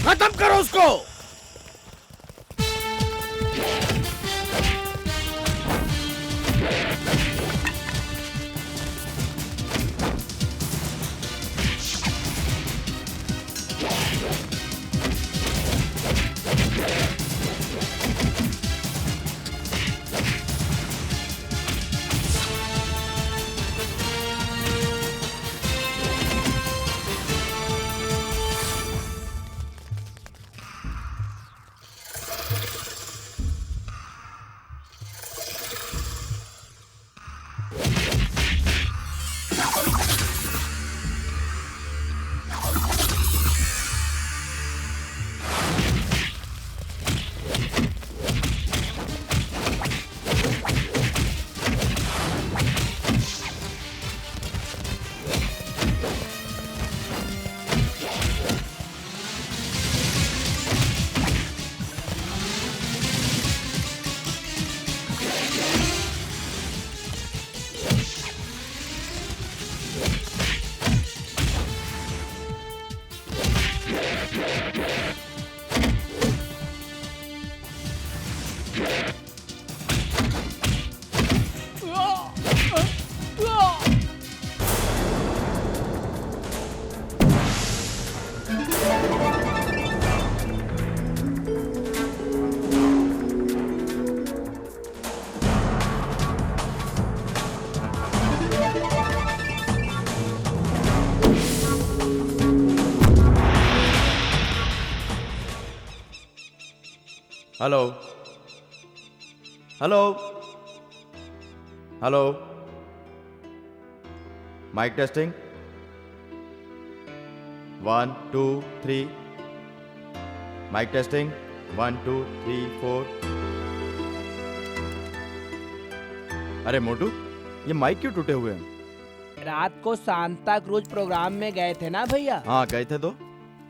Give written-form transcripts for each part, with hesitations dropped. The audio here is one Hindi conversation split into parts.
खत्म करो उसको। Hello hello hello, mic testing 1 2 3, mic testing 1 2 3 4। अरे मोटू, ये माइक क्यों टूटे हुए हैं? रात को सांता क्रूज प्रोग्राम में गए थे ना भैया। हाँ गए थे तो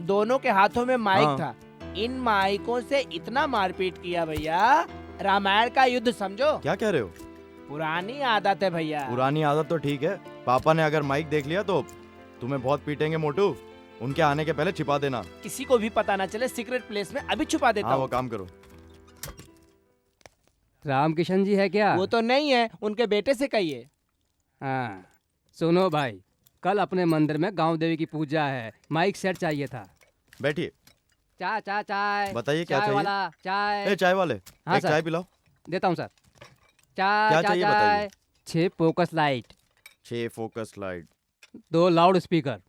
दोनों के हाथों में माइक हाँ। था। इन माइकों से इतना मारपीट किया भैया, रामायण का युद्ध समझो। क्या कह रहे हो? पुरानी आदत है भैया। पुरानी आदत तो ठीक है, पापा ने अगर माइक देख लिया तो तुम्हें बहुत पीटेंगे मोटू। उनके आने के पहले छिपा देना। किसी को भी पता ना चले, सीक्रेट प्लेस में अभी छुपा देता हाँ हूँ। वो काम करो। रामकिशन जी है क्या? वो तो नहीं है, उनके बेटे से कहिए। हाँ सुनो भाई, कल अपने मंदिर में गांव देवी की पूजा है, माइक सेट चाहिए था। बैठिए, चाय चाय चाय। बताइए क्या चाय चाहिए? वाला चाय। ए चाय वाले, हाँ एक सर। चाय पिलाओ। देता हूँ सर। चाय क्या चाय चाहिए बताइए? 6 focus light, 6 focus light, 2 loud speaker,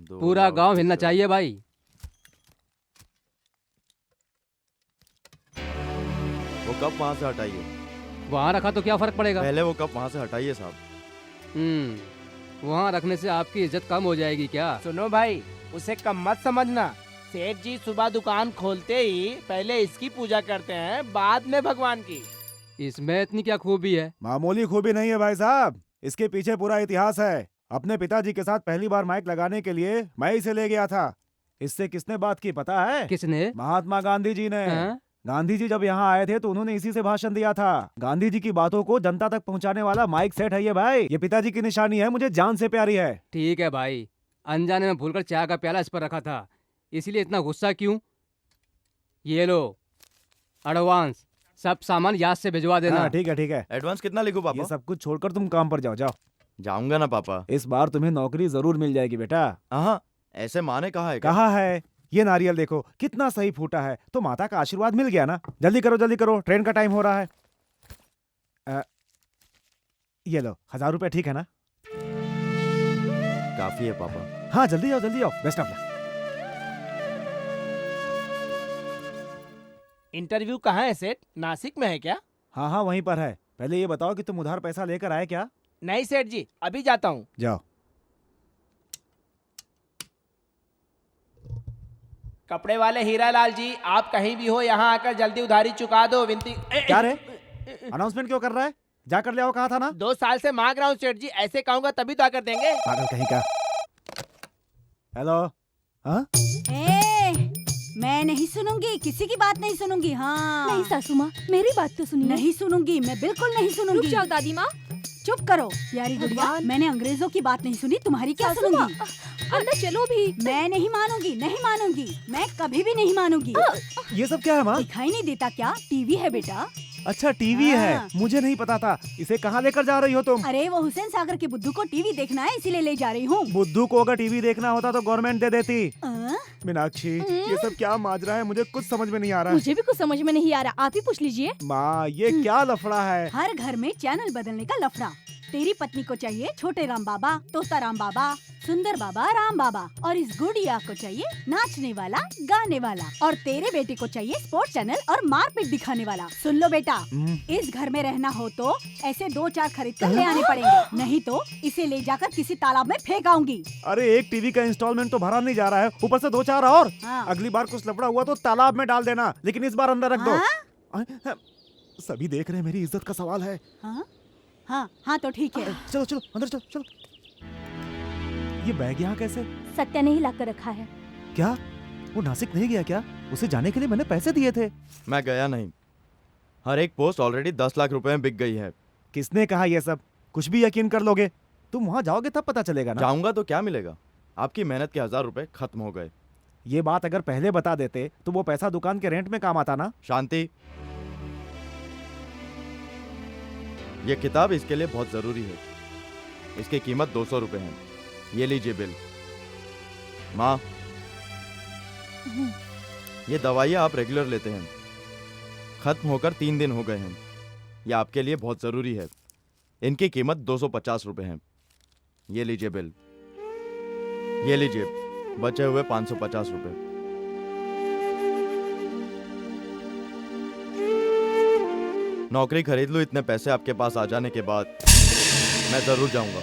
2 पूरा लाउड गांव हिलना स्पीकर। चाहिए भाई। वो कप वहाँ से हटाइए। वहाँ रखा तो क्या फर्क पड़ेगा? पहले वो कप वहाँ से हटाइए साहब। वहाँ रखने से आपकी इज्जत कम हो जाएगी क्या? सुनो भाई, उसे कम मत समझना। सेठ जी सुबह दुकान खोलते ही पहले इसकी पूजा करते हैं, बाद में भगवान की। इसमें इतनी क्या खूबी है? मामूली खूबी नहीं है भाई साहब, इसके पीछे पूरा इतिहास है। अपने पिताजी के साथ पहली बार माइक लगाने के लिए मैं इसे ले गया था। इससे किसने बात की पता है? किसने? महात्मा गांधी जी ने। हाँ? गांधी जी जब यहाँ आए थे तो उन्होंने इसी से भाषण दिया था। गांधी जी की बातों को जनता तक पहुँचाने वाला माइक सेट है ये भाई। ये पिताजी की निशानी है, मुझे जान से प्यारी है। ठीक है भाई, अनजाने में भूलकर चाय का प्याला इस पर रखा था, इसीलिए इतना गुस्सा क्यों? ये लो एडवांस, सब सामान याद से भिजवा देना। हाँ ठीक है ठीक है। एडवांस कितना लिखूं ये पापा? सब कुछ छोड़कर तुम काम पर जाओ जाओ। जाऊंगा ना पापा। इस बार तुम्हें नौकरी जरूर मिल जाएगी बेटा। हाँ, ऐसे माँ ने कहा है क्या? कहा है। ये नारियल देखो कितना सही फूटा है, तो माता का आशीर्वाद मिल गया ना। जल्दी करो, ट्रेन का टाइम हो रहा है। ये लो 1000 रुपए, ठीक है ना? काफी है पापा। हाँ जल्दी आओ, बेस्ट ऑफ लक। इंटरव्यू कहाँ है सेठ? नासिक में है क्या? हाँ वहीं पर है। पहले ये बताओ कि तुम उधार पैसा लेकर आए क्या? नहीं सेठ जी, अभी जाता हूँ। जाओ। कपड़े वाले हीरालाल जी, आप कहीं भी हो, यहाँ आकर जल्दी उधारी चुका दो, विनती। क्या रे, अनाउंसमेंट क्यों कर रहा है? जाकर ले आओ, कहा था ना। 2 साल से मांग रहा हूँ सेठ जी, ऐसे कहूंगा तभी तो आकर देंगे। पागल कहीं का। हेलो। हाँ मैं नहीं सुनूंगी, किसी की बात नहीं सुनूंगी। हाँ नहीं सासू माँ, मेरी बात तो सुनिए। नहीं सुनूंगी, मैं बिल्कुल नहीं सुनूंगी। रुक जाओ दादी माँ। चुप करो प्यारी गुड़िया, मैंने अंग्रेजों की बात नहीं सुनी, तुम्हारी क्या सासू माँ, सुनूंगी? अंदर चलो भी। मैं नहीं मानूंगी, नहीं मानूंगी, मैं कभी भी नहीं मानूंगी। ये सब क्या है माँ? दिखाई नहीं देता क्या? टीवी है बेटा। अच्छा टीवी है, हाँ। मुझे नहीं पता था। इसे कहाँ लेकर जा रही हो तुम? अरे वो हुसैन सागर के बुद्धू को टीवी देखना है, इसीलिए ले जा रही हूँ। बुद्धू को अगर टीवी देखना होता तो गवर्नमेंट दे देती। हाँ? मीनाक्षी, ये सब क्या माजरा है? मुझे कुछ समझ में नहीं आ रहा है। मुझे भी कुछ समझ में नहीं आ रहा, आप ही पूछ लीजिए। माँ, ये क्या लफड़ा है? हर घर में चैनल बदलने का लफड़ा। तेरी पत्नी को चाहिए छोटे राम बाबा, तोता राम बाबा, सुंदर बाबा, राम बाबा, और इस गुड़िया को चाहिए नाचने वाला, गाने वाला, और तेरे बेटे को चाहिए स्पोर्ट्स चैनल और मारपीट दिखाने वाला। सुन लो बेटा, इस घर में रहना हो तो ऐसे 2-4 खरीद कर ले आने पड़ेंगे, नहीं तो इसे ले जाकर किसी तालाब में फेंक आऊंगी। अरे एक टीवी का इंस्टॉलमेंट तो भरा नहीं जा रहा है, ऊपर से 2-4 और। हाँ। अगली बार कुछ लफड़ा हुआ तो तालाब में डाल देना, लेकिन इस बार अंदर रख दो। हाँ? सभी देख रहे हैं, मेरी इज्जत का सवाल है। हाँ हाँ हाँ तो ठीक है। चलो चलो अंदर चलो चलो। ये बैग यहाँ कैसे? सत्या ने ही ला कर रखा है। क्या वो नासिक नहीं गया क्या? उसे जाने के लिए मैंने पैसे दिए थे। मैं गया नहीं। हर एक पोस्ट ऑलरेडी 10 लाख रुपए में बिक गई है। किसने कहा ये सब? कुछ भी यकीन कर लोगे? तुम वहाँ जाओगे तब पता चलेगा ना। जाऊंगा तो क्या मिलेगा? आपकी मेहनत के 1000 रुपए खत्म हो गए। ये बात अगर पहले बता देते तो वो पैसा दुकान के रेंट में काम आता ना। शांति, ये किताब इसके लिए बहुत जरूरी है। इसकी कीमत 200 रुपए है। ये लीजिए बिल। माँ, ये दवाइयाँ आप रेगुलर लेते हैं, खत्म होकर 3 दिन हो गए हैं। ये आपके लिए बहुत जरूरी है। इनकी कीमत 250 रुपए है। ये लीजिए बिल। ये लीजिए बचे हुए 550 रुपए। नौकरी खरीद लूं, इतने पैसे आपके पास आ जाने के बाद मैं जरूर जाऊंगा।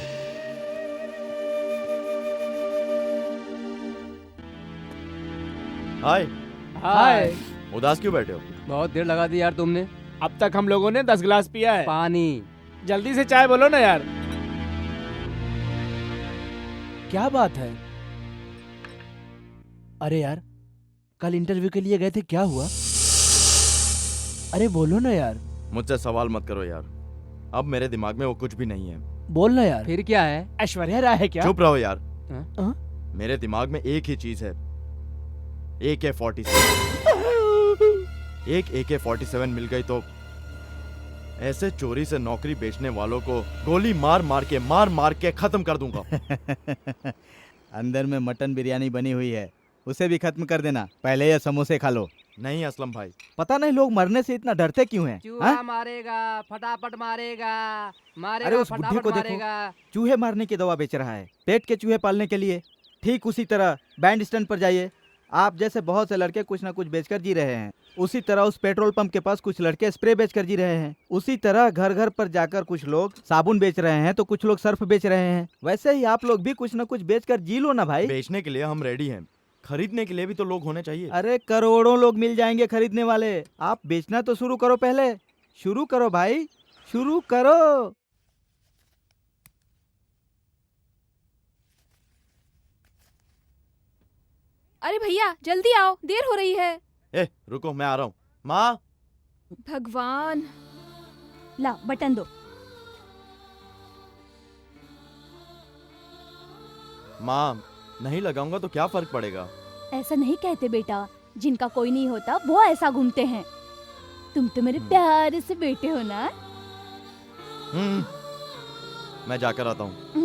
हाय। हाय। उदास क्यों बैठे हो? बहुत देर लगा दी यार तुमने। अब तक हम लोगों ने 10 गिलास पिया है। पानी। जल्दी से चाय बोलो ना यार। क्या बात है? अरे यार, कल इंटरव्यू के लिए गए थे, क्या हुआ? अरे बोलो ना यार। मुझसे सवाल मत करो यार, अब मेरे दिमाग में वो कुछ भी नहीं है। बोल ना यार। फिर क्या है? ऐश्वर्या राय है क्या? चुप रहो यार। हाँ? मेरे दिमाग में एक ही चीज है, AK-47। एक AK-47 मिल गई तो ऐसे चोरी से नौकरी बेचने वालों को गोली मार मार के खत्म कर दूंगा। अंदर में मटन बिरयानी बनी हुई है, उसे भी खत्म कर देना। पहले ये समोसे खा लो। नहीं असलम भाई, पता नहीं लोग मरने से इतना डरते क्यों हैं? चूहा हाँ? मारेगा, फटाफट मारेगा, मारेगा, अरे उस बुड्ढे फटाफट को देखो। मारेगा। चूहे मारने की दवा बेच रहा है, पेट के चूहे पालने के लिए। ठीक उसी तरह बैंड स्टैंड पर जाइए, आप जैसे बहुत से लड़के कुछ ना कुछ बेचकर जी रहे हैं। उसी तरह उस पेट्रोल पंप के पास कुछ लड़के स्प्रे बेचकर जी रहे हैं। उसी तरह घर घर पर जाकर कुछ लोग साबुन बेच रहे हैं तो कुछ लोग सर्फ बेच रहे हैं। वैसे ही आप लोग भी कुछ ना कुछ बेचकर जी लो ना भाई। बेचने के लिए हम रेडी हैं, खरीदने के लिए भी तो लोग होने चाहिए। अरे करोड़ों लोग मिल जाएंगे खरीदने वाले। आप बेचना तो शुरू करो, पहले शुरू करो भाई, शुरू करो। अरे भैया जल्दी आओ, देर हो रही है। ए रुको, मैं आ रहा हूँ। माँ, भगवान। ला बटन दो। माँ नहीं लगाऊंगा तो क्या फर्क पड़ेगा? ऐसा नहीं कहते बेटा, जिनका कोई नहीं होता वो ऐसा घूमते हैं। तुम तो मेरे प्यारे से बेटे हो ना। मैं जाकर आता हूँ।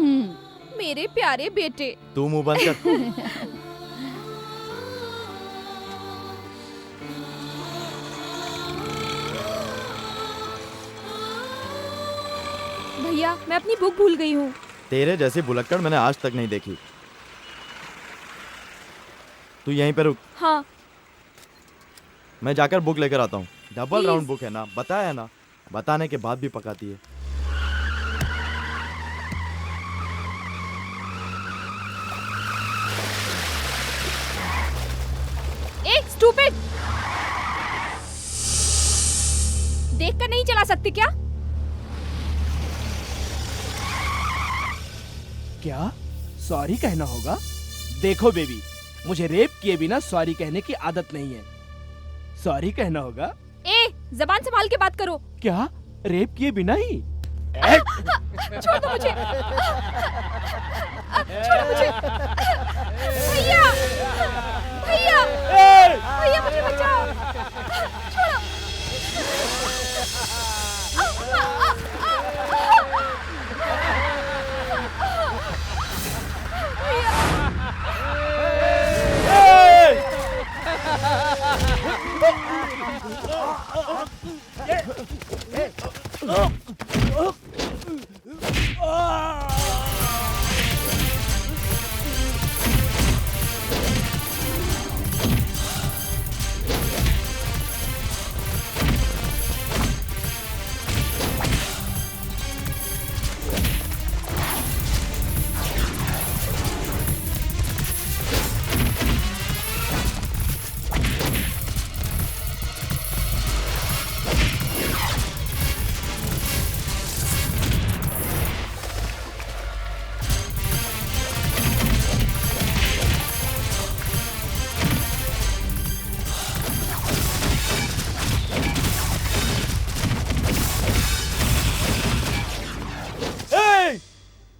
मेरे प्यारे बेटे। तू मुंह बंद कर। भैया मैं अपनी बुक भूल गई हूँ। तेरे जैसी भुलक्कड़ मैंने आज तक नहीं देखी। तू यहीं पे रुक, हाँ। मैं जाकर बुक लेकर आता हूँ। Double Please. राउंड बुक है ना, बताया ना, बताने के बाद भी पकाती है। ए स्टूपिड, देखकर नहीं चला सकती क्या? क्या सॉरी कहना होगा? देखो बेबी, मुझे रेप किए बिना सॉरी कहने की आदत नहीं है। सॉरी कहना होगा। ए जबान संभाल के बात करो। क्या रेप किए बिना ही? छोड़ दो मुझे। छोड़ो मुझे। भैया भैया भैया मुझे बचाओ। छोड़ो।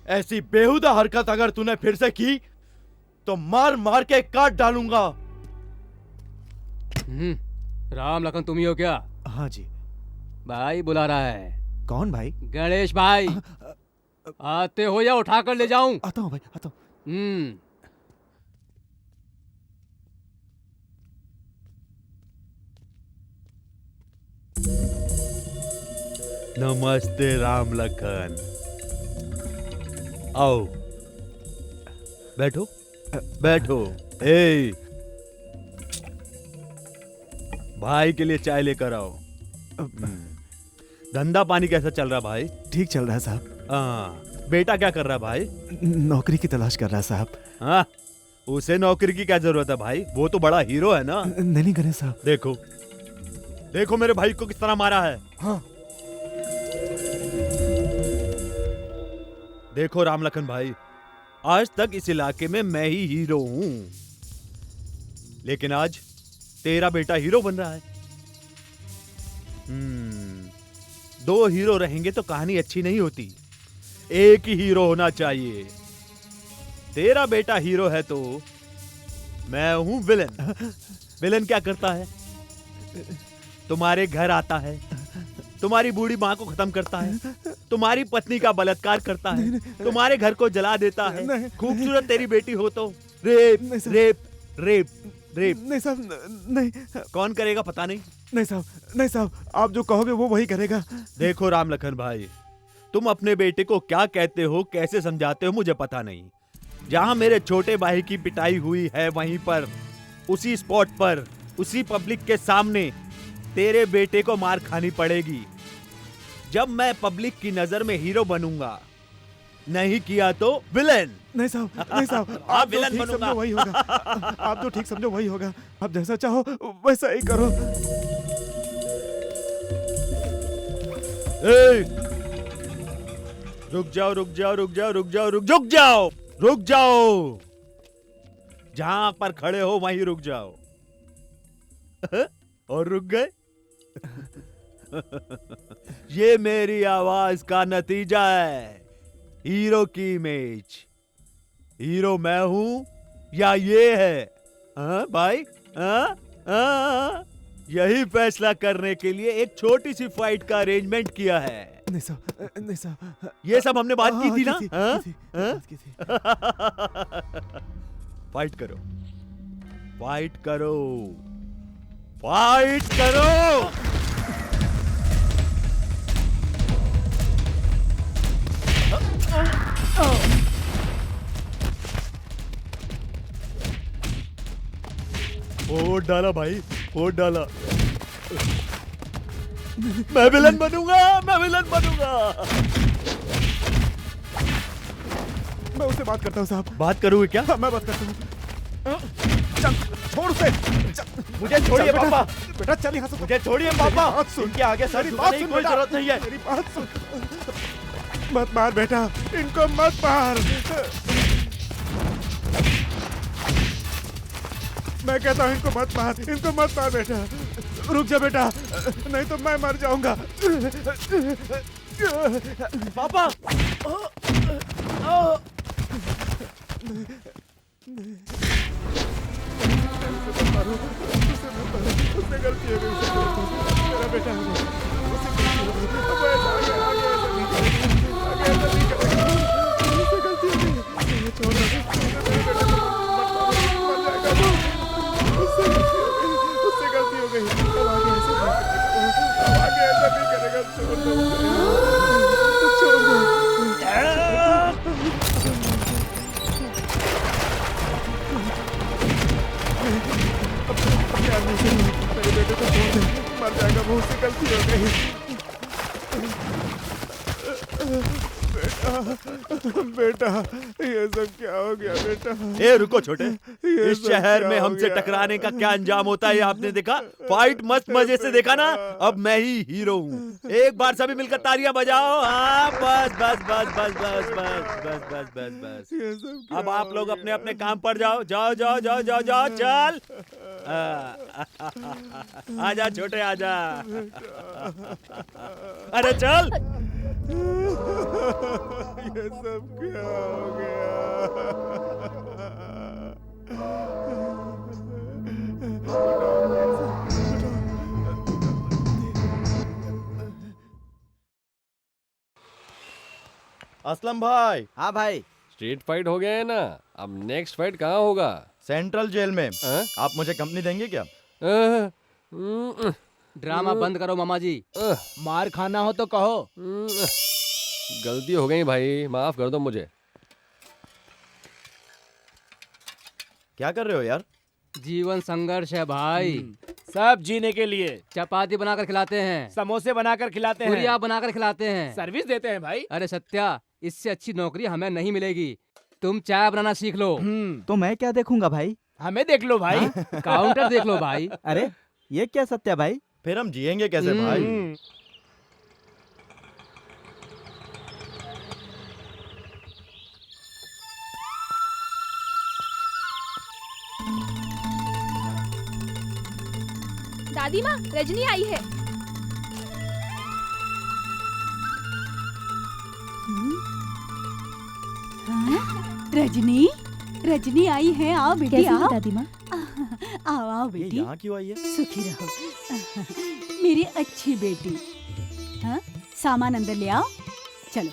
ऐसी बेहुदा हरकत अगर तूने फिर से की तो मार मार के काट डालूंगा। राम लखन तुम ही हो क्या? हाँ जी। भाई बुला रहा है। कौन भाई? गणेश भाई। आते हो या उठा कर ले जाऊं? आता हूँ भाई, आता हूँ। नमस्ते राम लखन। आओ बैठो बैठो। ए भाई के लिए चाय लेकर आओ। धंधा पानी कैसा चल रहा भाई? ठीक चल रहा है साहब। बेटा क्या कर रहा है भाई? नौकरी की तलाश कर रहा है साहब। हाँ, उसे नौकरी की क्या जरूरत है भाई? वो तो बड़ा हीरो है ना। नहीं करें साहब। देखो देखो मेरे भाई को किस तरह मारा है। हाँ। देखो राम लखन भाई, आज तक इस इलाके में मैं ही हीरो हूं, लेकिन आज तेरा बेटा हीरो बन रहा है। दो हीरो रहेंगे तो कहानी अच्छी नहीं होती, एक ही हीरो होना चाहिए। तेरा बेटा हीरो है तो मैं हूं विलन। विलन क्या करता है? तुम्हारे घर आता है, तुम्हारी बूढ़ी माँ को खत्म करता है, तुम्हारी पत्नी का बलात्कार करता है, तुम्हारे घर को जला देता है, खूबसूरत तेरी बेटी हो तो रेप रेप रेप रेप। नहीं साहब, नहीं। कौन करेगा पता नहीं। नहीं साहब, नहीं साहब, आप जो कहोगे वो वही करेगा। देखो राम लखन भाई, तुम अपने बेटे को क्या कहते हो, कैसे समझाते हो मुझे पता नहीं। जहां मेरे छोटे भाई की पिटाई हुई है वहीं पर, उसी स्पॉट पर, उसी पब्लिक के सामने तेरे बेटे को मार खानी पड़ेगी। जब मैं पब्लिक की नजर में हीरो बनूंगा, नहीं किया तो विलेन। नहीं साहब, नहीं साहब, आप जो ठीक समझो वही होगा। आप जो ठीक समझो वही होगा। आप जैसा चाहो वैसा ही करो। रुक जाओ रुक जाओ रुक जाओ रुक जाओ रुक जाओ रुक जाओ। जहां पर खड़े हो वहीं रुक जाओ। और रुक गए। ये मेरी आवाज का नतीजा है। हीरो की इमेज। हीरो मैं हूं या ये है? भाई यही फैसला करने के लिए एक छोटी सी फाइट का अरेंजमेंट किया है। नहीं साहब, नहीं साहब, ये सब हमने बात की थी ना। की थी। फाइट करो, फाइट करो, फाइट करो। वोट डाला भाई, वोट डाला। मैं विलन बनूंगा, मैं विलन बनूंगा। मैं उससे बात करता हूँ साहब। बात करोगे क्या? हाँ, मैं बात करता हूँ। चल, छोड़ उसे। मुझे छोड़िए पापा। बेटा चल यहाँ से। मुझे छोड़िए पापा। बात सुन। इनके आगे सर बात झुकने की सुन कोई बेटा। जरूरत नहीं है। मेरी बात सुन। मत मार बेटा, इनको मत मार। मैं कहता हूँ इनको मत मार, इनको मत मार बेटा। रुक जा बेटा, नहीं तो मैं मर जाऊंगा। पापा बेटा ये सब क्या हो गया बेटा? ए रुको छोटे, इस शहर में हमसे टकराने का क्या अंजाम होता है ये आपने देखा? फाइट मस्त मजे से देखा ना? अब मैं ही हीरो हूँ। एक बार सभी मिलकर तालियां बजाओ। हाँ बस बस बस बस बस बस बस बस बस बस। ये सब क्या अब आप हो लोग गया? अपने अपने काम पर जाओ जाओ जाओ जाओ जाओ जाओ चल। आजा छोटे आजा। अरे चल। ये सब क्या हो गया? असलम भाई, हाँ भाई। स्ट्रीट फाइट हो गया है ना, अब नेक्स्ट फाइट कहाँ होगा? सेंट्रल जेल में। हाँ? आप मुझे कंपनी देंगे क्या? ड्रामा बंद करो मामा जी। मार खाना हो तो कहो। गलती हो गई भाई, माफ कर दो मुझे। क्या कर रहे हो यार? जीवन संघर्ष है भाई। सब जीने के लिए चपाती बनाकर खिलाते हैं, समोसे बनाकर खिलाते हैं, पूरियाँ बनाकर खिलाते हैं, सर्विस देते हैं भाई। अरे सत्या, इससे अच्छी नौकरी हमें नहीं मिलेगी। तुम चाय बनाना सीख लो। तो मैं क्या देखूंगा भाई? हमें देख लो भाई। काउंटर देख लो भाई। अरे ये क्या सत्या भाई? फिर हम जिएंगे कैसे भाई? दादी माँ, रजनी आई है। हाँ? रजनी रजनी आई है। आओ बेटी कैसी आओ। हो दादी माँ? आओ आओ ये बेटी, यहाँ क्यों आई है? सुखी रहो मेरी अच्छी बेटी। हाँ, सामान अंदर ले आओ। चलो,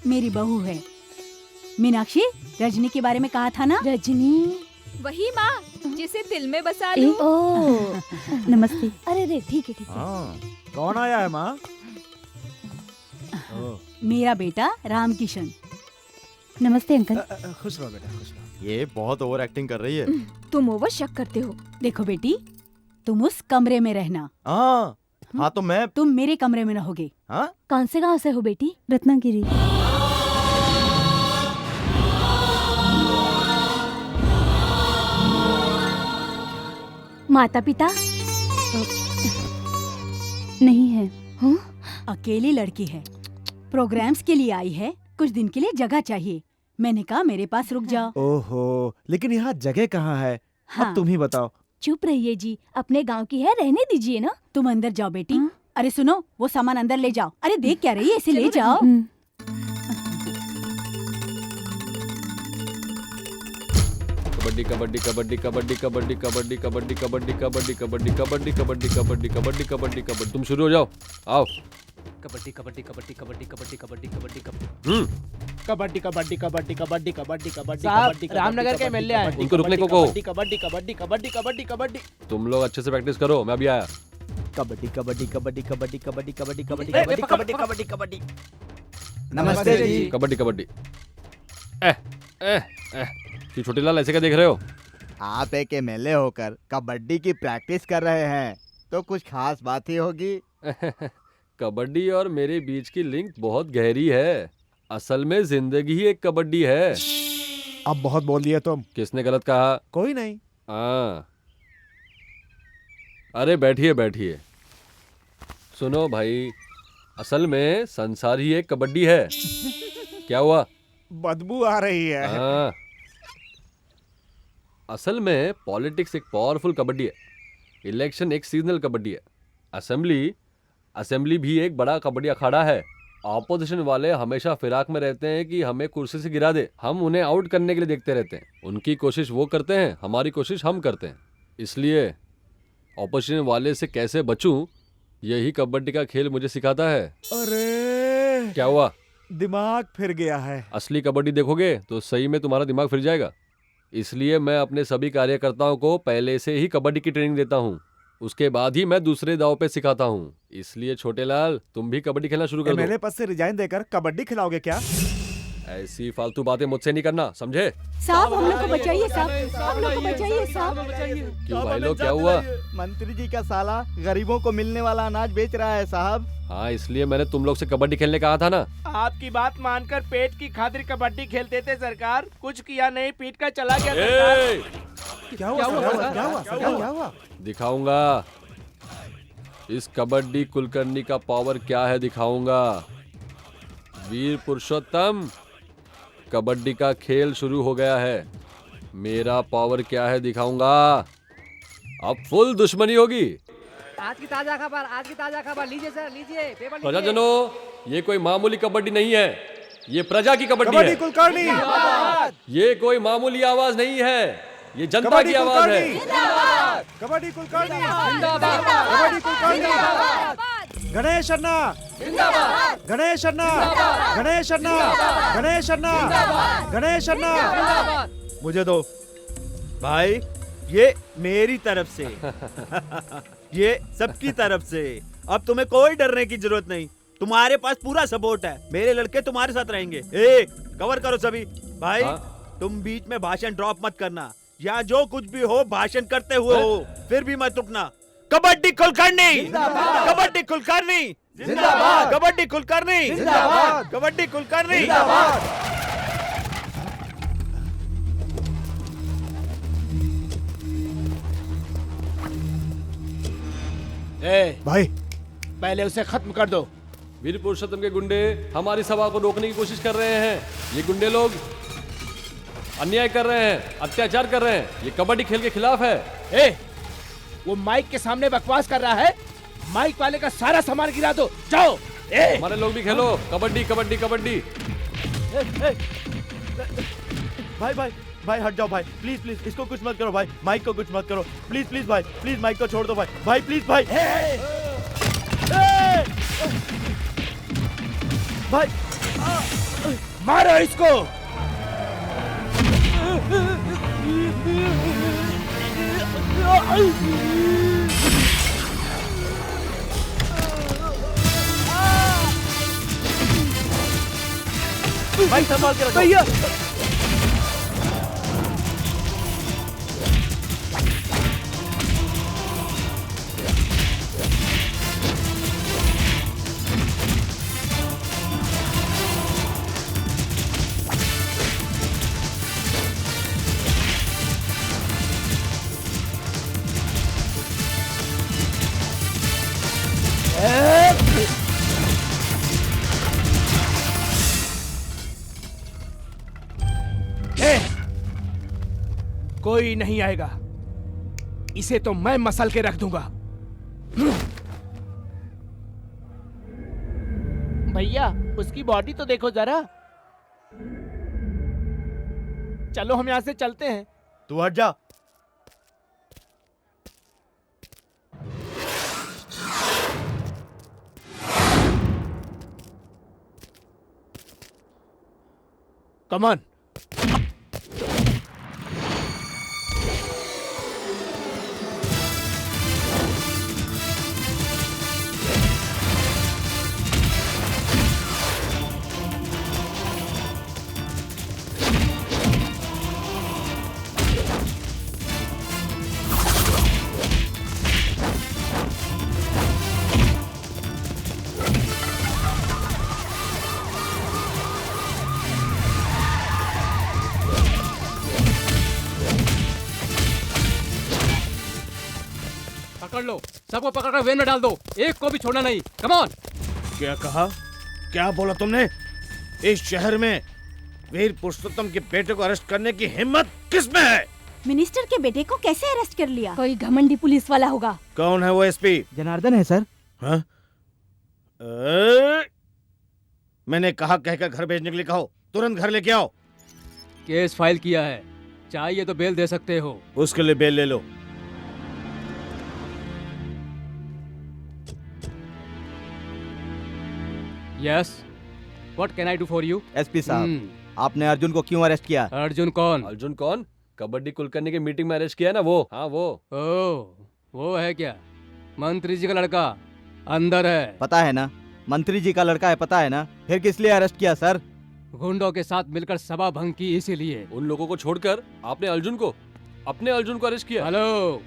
मेरी बहू है मीनाक्षी। रजनी के बारे में कहा था ना? रजनी वही माँ जिसे दिल में बसा ए, लूं। ओ नमस्ते। अरे रे ठीक है ठीक है। हाँ, कौन आया है माँ? मेरा बेटा राम किशन। नमस्ते अंकल। खुश रहो बेटा, खुश रहो। ये बहुत ओवर एक्टिंग कर रही है। तुम ओवर शक करते हो। देखो बेटी, तुम उस कमरे में रहना, हाँ तो मैं। तुम मेरे कमरे में रहोगे। हाँ कौन से गांव से हो बेटी? रत्नागिरी। माता पिता नहीं है। हाँ? अकेली लड़की है, प्रोग्राम्स के लिए आई है, कुछ दिन के लिए जगह चाहिए। मैंने कहा मेरे पास रुक जाओ। ओहो, लेकिन यहाँ जगह कहाँ है? हाँ। अब तुम ही बताओ। चुप रहिए जी, अपने गांव की है, रहने दीजिए ना। तुम अंदर जाओ बेटी। हाँ? अरे सुनो, वो सामान अंदर ले जाओ। अरे देख क्या रही है, इसे ले जाओ। कबड्डी कबड्डी कबड्डी कबड्डी कबड्डी कबड्डी कबड्डी कबड्डी कबड्डी कबड्डी कबड्डी कबड्डी कबड्डी कबड्डी कबड्डी कबड्डी। तुम शुरू हो जाओ, आओ। कबड्डी कबड्डी कबड्डी कबड्डी कबड्डी कबड्डी कबड्डी कबड्डी। कबड्डी कबड्डी कबड्डी कबड्डी कबड्डी कबड्डी। साहब, कबड्डी, रामनगर के एमएलए आए। उनको रुकने को कहो। कबड्डी कबड्डी कबड्डी कबड्डी कबड्डी कबड्डी। तुम लोग अच्छे से प्रैक्टिस करो, मैं अभी आया। कबड्डी कबड्डी कबड्डी कबड्डी कबड्डी कबड्डी कबड्डी ए, कबड्डी पकड़, कबड्डी पकड़। कबड्डी कबड्डी। नमस्ते जी। कबड्डी कबड्डी। ये छोटे लाल ऐसे क्या देख रहे हो? आप एक एमएलए होकर कबड्डी की प्रैक्टिस कर रहे हैं तो कुछ खास बात ही होगी। कबड्डी और मेरे बीच की लिंक बहुत गहरी है। असल में जिंदगी ही एक कबड्डी है। अब बहुत बोल दिए तुम। किसने गलत कहा? कोई नहीं। हाँ, अरे बैठिए बैठिए। सुनो भाई, असल में संसार ही एक कबड्डी है। क्या हुआ? बदबू आ रही है। हाँ, असल में पॉलिटिक्स एक पावरफुल कबड्डी है, इलेक्शन एक सीजनल कबड्डी है। असेंबली भी एक बड़ा कबड्डी अखाड़ा है। ऑपोजिशन वाले हमेशा फिराक में रहते हैं कि हमें कुर्सी से गिरा दे। हम उन्हें आउट करने के लिए देखते रहते हैं। उनकी कोशिश वो करते हैं, हमारी कोशिश हम करते हैं। इसलिए ऑपोजिशन वाले से कैसे बचूं, यही कबड्डी का खेल मुझे सिखाता है। अरे क्या हुआ? दिमाग फिर गया है। असली कबड्डी देखोगे तो सही में तुम्हारा दिमाग फिर जाएगा। इसलिए मैं अपने सभी कार्यकर्ताओं को पहले से ही कबड्डी की ट्रेनिंग देता हूँ, उसके बाद ही मैं दूसरे दाव पे सिखाता हूँ। इसलिए छोटे लाल, तुम भी कबड्डी खेलना शुरू कर दो। एमएलए पद से रिजाइन देकर कबड्डी खिलाओगे क्या? ऐसी फालतू बातें मुझसे नहीं करना, समझे? साहब हम लोग को बचाइए साहब, हम लोग को बचाइए साहब। क्यों भाई लोग, क्या हुआ? मंत्री जी का साला गरीबों को मिलने वाला अनाज बेच रहा है साहब। हाँ, इसलिए मैंने तुम लोग से कबड्डी खेलने कहा था ना। आपकी बात मानकर पेट की खातिर कबड्डी खेलते थे सरकार, कुछ किया नहीं, पीट कर चला गया सरकार। क्या हुआ? दिखाऊंगा इस कबड्डी कुलकर्णी का पावर क्या है, दिखाऊंगा। वीर पुरुषोत्तम, कबड्डी का खेल शुरू हो गया है। मेरा पावर क्या है दिखाऊंगा। अब फुल दुश्मनी होगी। आज की ताजा खबर लीजिए सर, लीजिए पेपर लीजिए। प्रजाजनों, ये कोई मामूली कबड्डी नहीं है, ये प्रजा की कबड्डी है। कुलकर्णी, ये कोई मामूली आवाज नहीं है, ये जनता की आवाज है। कबड्डी कुलकर्णी, जिंदाबाद, कबड्डी कुलकर्णी, गणेश अन्ना, गणेश अन्ना, गणेश अन्ना, गणेश अन्ना, गणेश अन्ना। मुझे दो भाई, ये मेरी तरफ से ये सबकी तरफ से। अब तुम्हें कोई डरने की जरूरत नहीं, तुम्हारे पास पूरा सपोर्ट है। मेरे लड़के तुम्हारे साथ रहेंगे। कवर करो सभी भाई। तुम बीच में भाषण ड्रॉप मत करना, या जो कुछ भी हो भाषण करते हुए हो, फिर भी मत रुकना। कबड्डी कुलकर्णी, कबड्डी कुलकर्णी जिंदाबाद, कबड्डी कुलकर्णी जिंदाबाद, कबड्डी कुलकर्णी जिंदाबाद। भाई पहले उसे खत्म कर दो। वीर पुरुषोत्तम के गुंडे हमारी सभा को रोकने की कोशिश कर रहे हैं। ये गुंडे लोग अन्याय कर रहे हैं, अत्याचार कर रहे हैं। ये कबड्डी खेल के खिलाफ है। वो माइक के सामने बकवास कर रहा है। माइक वाले का सारा सामान गिरा दो, जाओ। हमारे लोग भी खेलो कबड्डी, कबड्डी, कबड्डी। भाई भाई भाई हट जाओ भाई, प्लीज प्लीज, इसको कुछ मत करो भाई, माइक को कुछ मत करो, प्लीज प्लीज भाई, प्लीज माइक को छोड़ दो भाई, भाई प्लीज भाई। भाई मारो इसको। भाई संभाल के रखो भैया। कोई नहीं आएगा, इसे तो मैं मसल के रख दूंगा। भैया उसकी बॉडी तो देखो जरा। चलो हम यहां से चलते हैं। तू हट जा। Come on. पकड़ लो, सबको पकड़कर वेन में डाल दो, एक को भी छोड़ना नहीं। Come on. क्या कहा? क्या बोला तुमने? इस शहर में वीर पुरुषोत्तम के बेटे को अरेस्ट करने की हिम्मत किस में है? मिनिस्टर के बेटे को कैसे अरेस्ट कर लिया? कोई घमंडी पुलिस वाला होगा। कौन है वो एसपी? जनार्दन है सर। हाँ? मैंने कहा कहकर घर भेजने के लिए कहो, तुरंत घर लेके आओ। केस फाइल किया है, चाहिए तो बेल दे सकते हो। उसके लिए बेल ले लो। Yes, what can I do for you? SP साहब, आपने अर्जुन को क्यों अरेस्ट किया? अर्जुन कौन? अर्जुन कौन? कबड्डी कुलकर्णी की मीटिंग में अरेस्ट किया ना वो। हाँ वो। ओह, वो है क्या? मंत्री जी का लड़का अंदर है। पता है ना, मंत्री जी का लड़का है, पता है ना, फिर किस लिए अरेस्ट किया सर? गुंडों के साथ मिलकर सभा भंग की, इसीलिए। उन लोगों को छोड़कर आपने अपने अर्जुन को अरेस्ट किया। हेलो,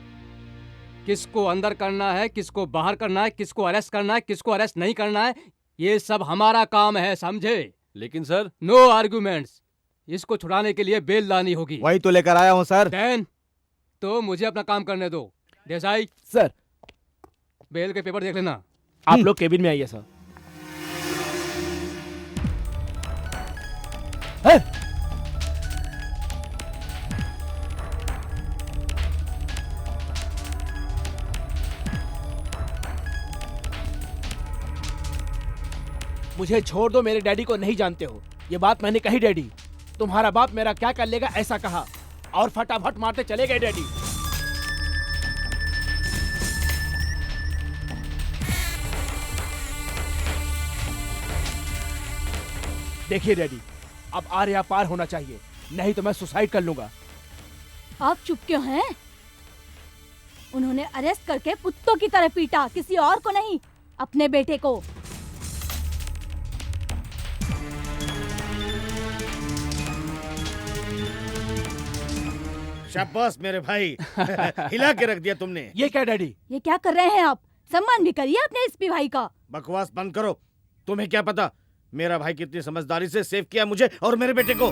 किसको अंदर करना है, किसको बाहर करना है, किसको अरेस्ट करना है, किसको अरेस्ट नहीं करना है, ये सब हमारा काम है, समझे? लेकिन सर, नो आर्गुमेंट्स। इसको छुड़ाने के लिए बेल लानी होगी। वही तो लेकर आया हूँ सर। देन तो मुझे अपना काम करने दो। देसाई सर, बेल के पेपर देख लेना। आप लोग केबिन में आइए सर। मुझे छोड़ दो, मेरे डैडी को नहीं जानते हो। ये बात मैंने कही डैडी। तुम्हारा बाप मेरा क्या कर लेगा ऐसा कहा, और फटाफट मारते चले गए डैडी। देखिए डैडी, अब आर या पार होना चाहिए, नहीं तो मैं सुसाइड कर लूंगा। आप चुप क्यों हैं? उन्होंने अरेस्ट करके कुत्तों की तरह पीटा, किसी और को नहीं, अपने बेटे को। शाबाश मेरे भाई, हिला के रख दिया तुमने। ये क्या डैडी? ये क्या कर रहे हैं आप? सम्मान भी करिए अपने एसपी भाई का। बकवास बंद करो। तुम्हें क्या पता मेरा भाई कितनी समझदारी से सेव किया मुझे और मेरे बेटे को।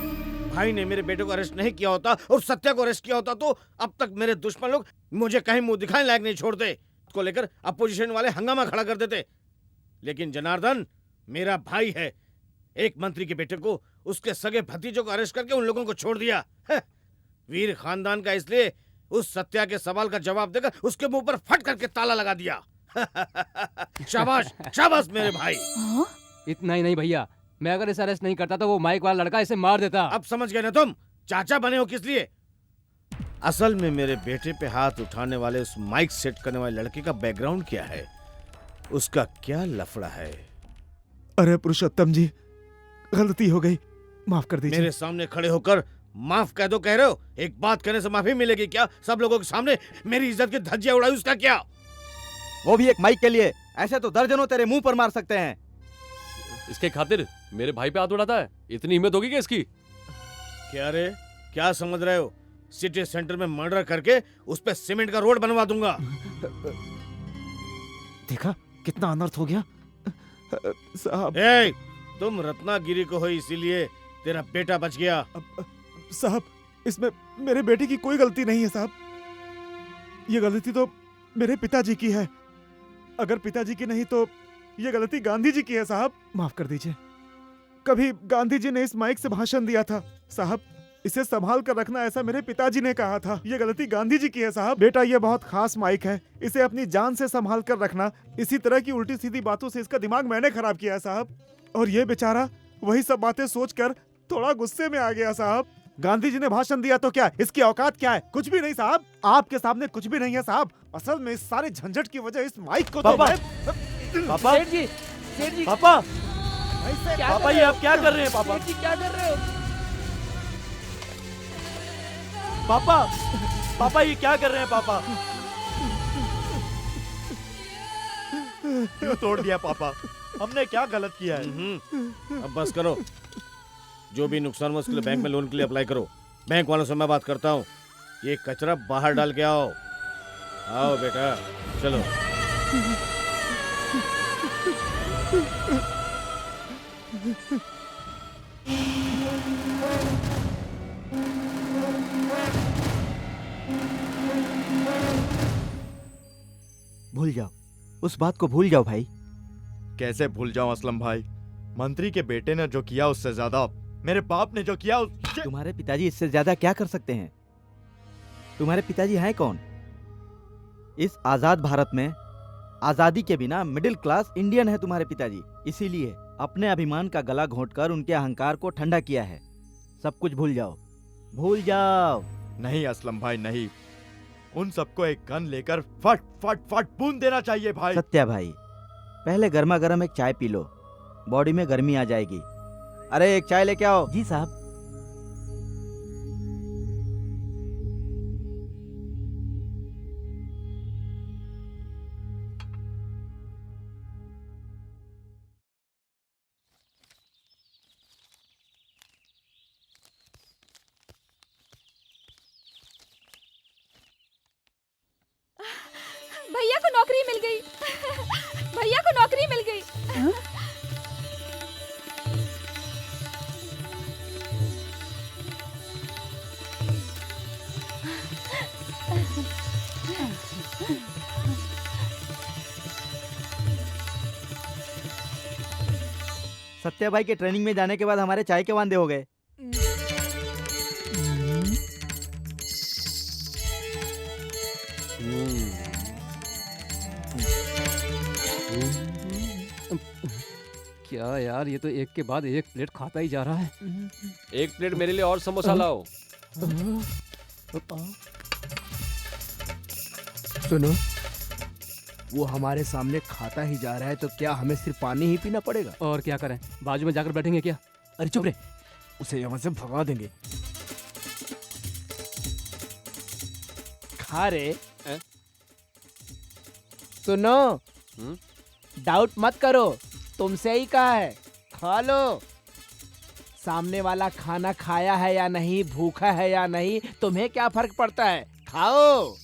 भाई ने मेरे बेटे को अरेस्ट नहीं किया होता और सत्या को अरेस्ट किया होता तो अब तक मेरे दुश्मन लोग मुझे कहीं मुंह दिखाने लायक नहीं छोड़ते। को लेकर अपोजिशन वाले हंगामा खड़ा कर देते। लेकिन जनार्दन मेरा भाई है, एक मंत्री के बेटे को, उसके सगे भतीजों को अरेस्ट करके उन लोगों को छोड़ दिया। वीर खानदान का, इसलिए उस सत्या के सवाल का जवाब देकर उसके मुंह पर फट करके ताला लगा दिया। शाबाश शाबाश मेरे भाई। इतना ही नहीं भैया, मैं अगर इसे अरेस्ट नहीं करता तो वो माइक वाला लड़का इसे मार देता। अब समझ गए ना तुम, चाचा बने हो किस लिए? असल में मेरे बेटे पे हाथ उठाने वाले उस माइक सेट करने वाले लड़के का बैकग्राउंड क्या है, उसका क्या लफड़ा है? अरे पुरुषोत्तम जी, गलती हो गई, माफ कर दीजिए। मेरे सामने खड़े होकर माफ कह दो कह रहे हो? एक बात कहने से माफी मिलेगी क्या? सब लोगों के सामने मेरी इज्जत की धज्जियां उड़ाई, उसका क्या? वो भी एक माइक के लिए। ऐसे तो दर्जनों तेरे मुंह पर मार सकते हैं। इसके खातिर मेरे भाई पे हाथ उठाता है? इतनी हिम्मत होगी क्या इसकी? क्या रे, क्या समझ रहे हो? सिटी सेंटर में मर्डर करके उस पे सीमेंट का रोड बनवा दूंगा। देखा कितना अनर्थ हो गया साहब। तुम रत्नागिरी को हो इसीलिए तेरा बेटा बच गया। साहब, इसमें मेरे बेटे की कोई गलती नहीं है साहब। ये गलती तो मेरे पिताजी की है। अगर पिताजी की नहीं तो ये गलती गांधी जी की है साहब। माफ कर दीजिए। कभी गांधी जी ने इस माइक से भाषण दिया था साहब, इसे संभाल कर रखना ऐसा मेरे पिताजी ने कहा था। ये गलती गांधी जी की है साहब। बेटा, ये बहुत खास माइक है, इसे अपनी जान से संभाल कर रखना। इसी तरह की उल्टी सीधी बातों से इसका दिमाग मैंने खराब किया है साहब। और ये बेचारा वही सब बातें सोचकर थोड़ा गुस्से में आ गया साहब। गांधी जी ने भाषण दिया तो क्या, इसकी औकात क्या है? कुछ भी नहीं साहब, आपके सामने कुछ भी नहीं है साहब। असल में इस सारे झंझट की वजह इस माइक को तो पापा जी, सेठ जी, पापा, पापा ये आप क्या कर रहे हैं? पापा, सेठ जी क्या कर रहे हो? पापा ये क्या कर रहे हैं? पापा क्यों तोड़ दिया पापा? हमने क्या गलत किया है? अब बस करो। जो भी नुकसान हुआ उसके लिए बैंक में लोन के लिए अप्लाई करो। बैंक वालों से मैं बात करता हूँ। ये कचरा बाहर डाल के आओ। आओ बेटा, चलो। भूल जाओ, उस बात को भूल जाओ भाई। कैसे भूल जाऊं असलम भाई? मंत्री के बेटे ने जो किया उससे ज्यादा मेरे बाप ने जो किया तुम्हारे पिताजी इससे ज्यादा क्या कर सकते हैं? तुम्हारे पिताजी हैं कौन? इस आजाद भारत में आजादी के बिना मिडिल क्लास इंडियन है तुम्हारे पिताजी। इसीलिए अपने अभिमान का गला घोंटकर उनके अहंकार को ठंडा किया है। सब कुछ भूल जाओ, भूल जाओ। नहीं असलम भाई नहीं, उन सबको एक गन लेकर फट फट फट बूंद देना चाहिए भाई। सत्या भाई, पहले गर्मा गर्म एक चाय पी लो, बॉडी में गर्मी आ जाएगी। अरे एक चाय लेके आओ। जी साहब। भैया को नौकरी मिल गई। भैया को नौकरी मिल गई। सत्या भाई के ट्रेनिंग में जाने के बाद हमारे चाय के वांदे हो गए। क्या यार, ये तो एक के बाद एक प्लेट खाता ही जा रहा है। एक प्लेट मेरे लिए और समोसा लाओ। सुनो, वो हमारे सामने खाता ही जा रहा है तो क्या हमें सिर्फ पानी ही पीना पड़ेगा? और क्या करें, बाजू में जाकर बैठेंगे क्या? अरे चुप रे, उसे यहाँ से भगा देंगे। खा रे। सुनो, डाउट मत करो, तुमसे ही कहा है, खा लो। सामने वाला खाना खाया है या नहीं, भूखा है या नहीं, तुम्हें क्या फर्क पड़ता है? खाओ।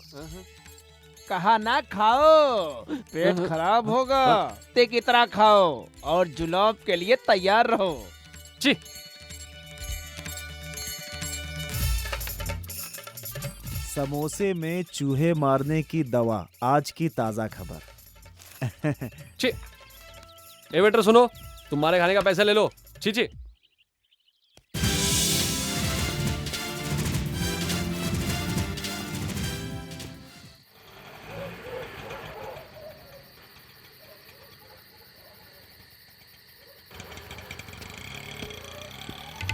कहा ना खाओ, पेट खराब होगा। ते की तरह खाओ और जुलाब के लिए तैयार रहो। ची। समोसे में चूहे मारने की दवा, आज की ताजा खबर। ची। ए वेटर सुनो, तुम्हारे खाने का पैसा ले लो। छी छी।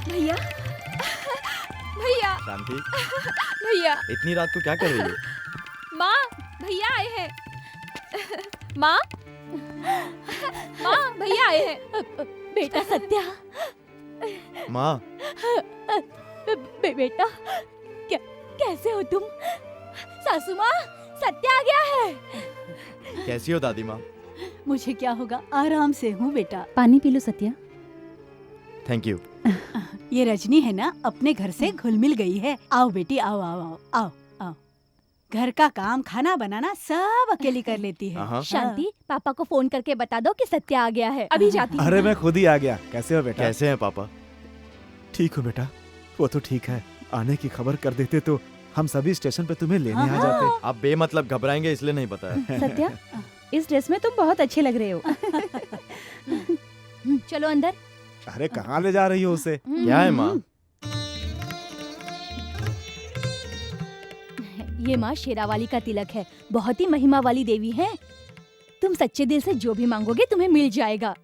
भैया, भैया, शांति, भैया, इतनी रात को क्या कर रही हो? माँ, भैया आए हैं। माँ, माँ, भैया आए हैं। बेटा सत्या। माँ। बेटा, कैसे हो तुम? सासू माँ, सत्या आ गया है। कैसी हो दादी माँ? मुझे क्या होगा, आराम से हूँ बेटा। पानी P low Satya. Thank you. ये रजनी है ना, अपने घर से घुल मिल गई है। आओ बेटी, आओ आओ आओ आओ आओ। घर का काम, खाना बनाना सब अकेली कर लेती है। शांति, पापा को फोन करके बता दो कि सत्या आ गया है। अभी जाती हूँ। अरे मैं खुद ही आ गया। कैसे हो बेटा? कैसे हैं पापा? ठीक हो बेटा? वो तो ठीक है, आने की खबर कर देते तो हम सभी स्टेशन पे तुम्हें लेने आ जाते। आप बेमतलब घबराएंगे इसलिए नहीं बताया। सत्या, इस ड्रेस में तुम बहुत अच्छे लग रहे हो। चलो अंदर। अरे कहाँ ले जा रही हो उसे? क्या है माँ? ये माँ शेरावाली का तिलक है, बहुत ही महिमा वाली देवी है। तुम सच्चे दिल से जो भी मांगोगे तुम्हें मिल जाएगा।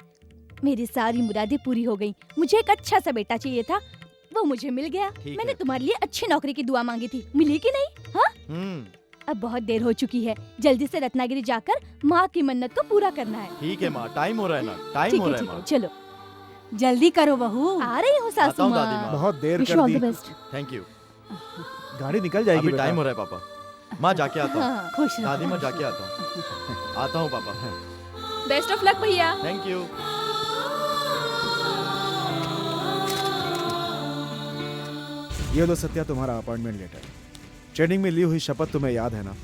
मेरी सारी मुरादें पूरी हो गई। मुझे एक अच्छा सा बेटा चाहिए था, वो मुझे मिल गया। मैंने तुम्हारे लिए अच्छी नौकरी की दुआ मांगी थी, मिली कि नहीं? हाँ? अब बहुत देर हो चुकी है, जल्दी से रत्नागिरी जाकर माँ की मन्नत को पूरा करना है। ठीक है माँ, टाइम हो रहा है ना, टाइम हो रहा है माँ। चलो जल्दी करो बहू। आ रही हूँ सासू माँ। बहुत देर विश कर all the. The best. Thank you. गाड़ी निकल जाएगी। अभी टाइम हो रहा है पापा। माँ जाके आता हाँ, हूँ। खुश रहो। दादी माँ जाके आता हूँ। आता हूँ पापा। बेस्ट ऑफ लक भैया। Thank you. ये लो सत्या, तुम्हारा अपॉइंटमेंट लेटर। ट्रेनिंग में ली हुई शपथ तुम्हें याद है ना?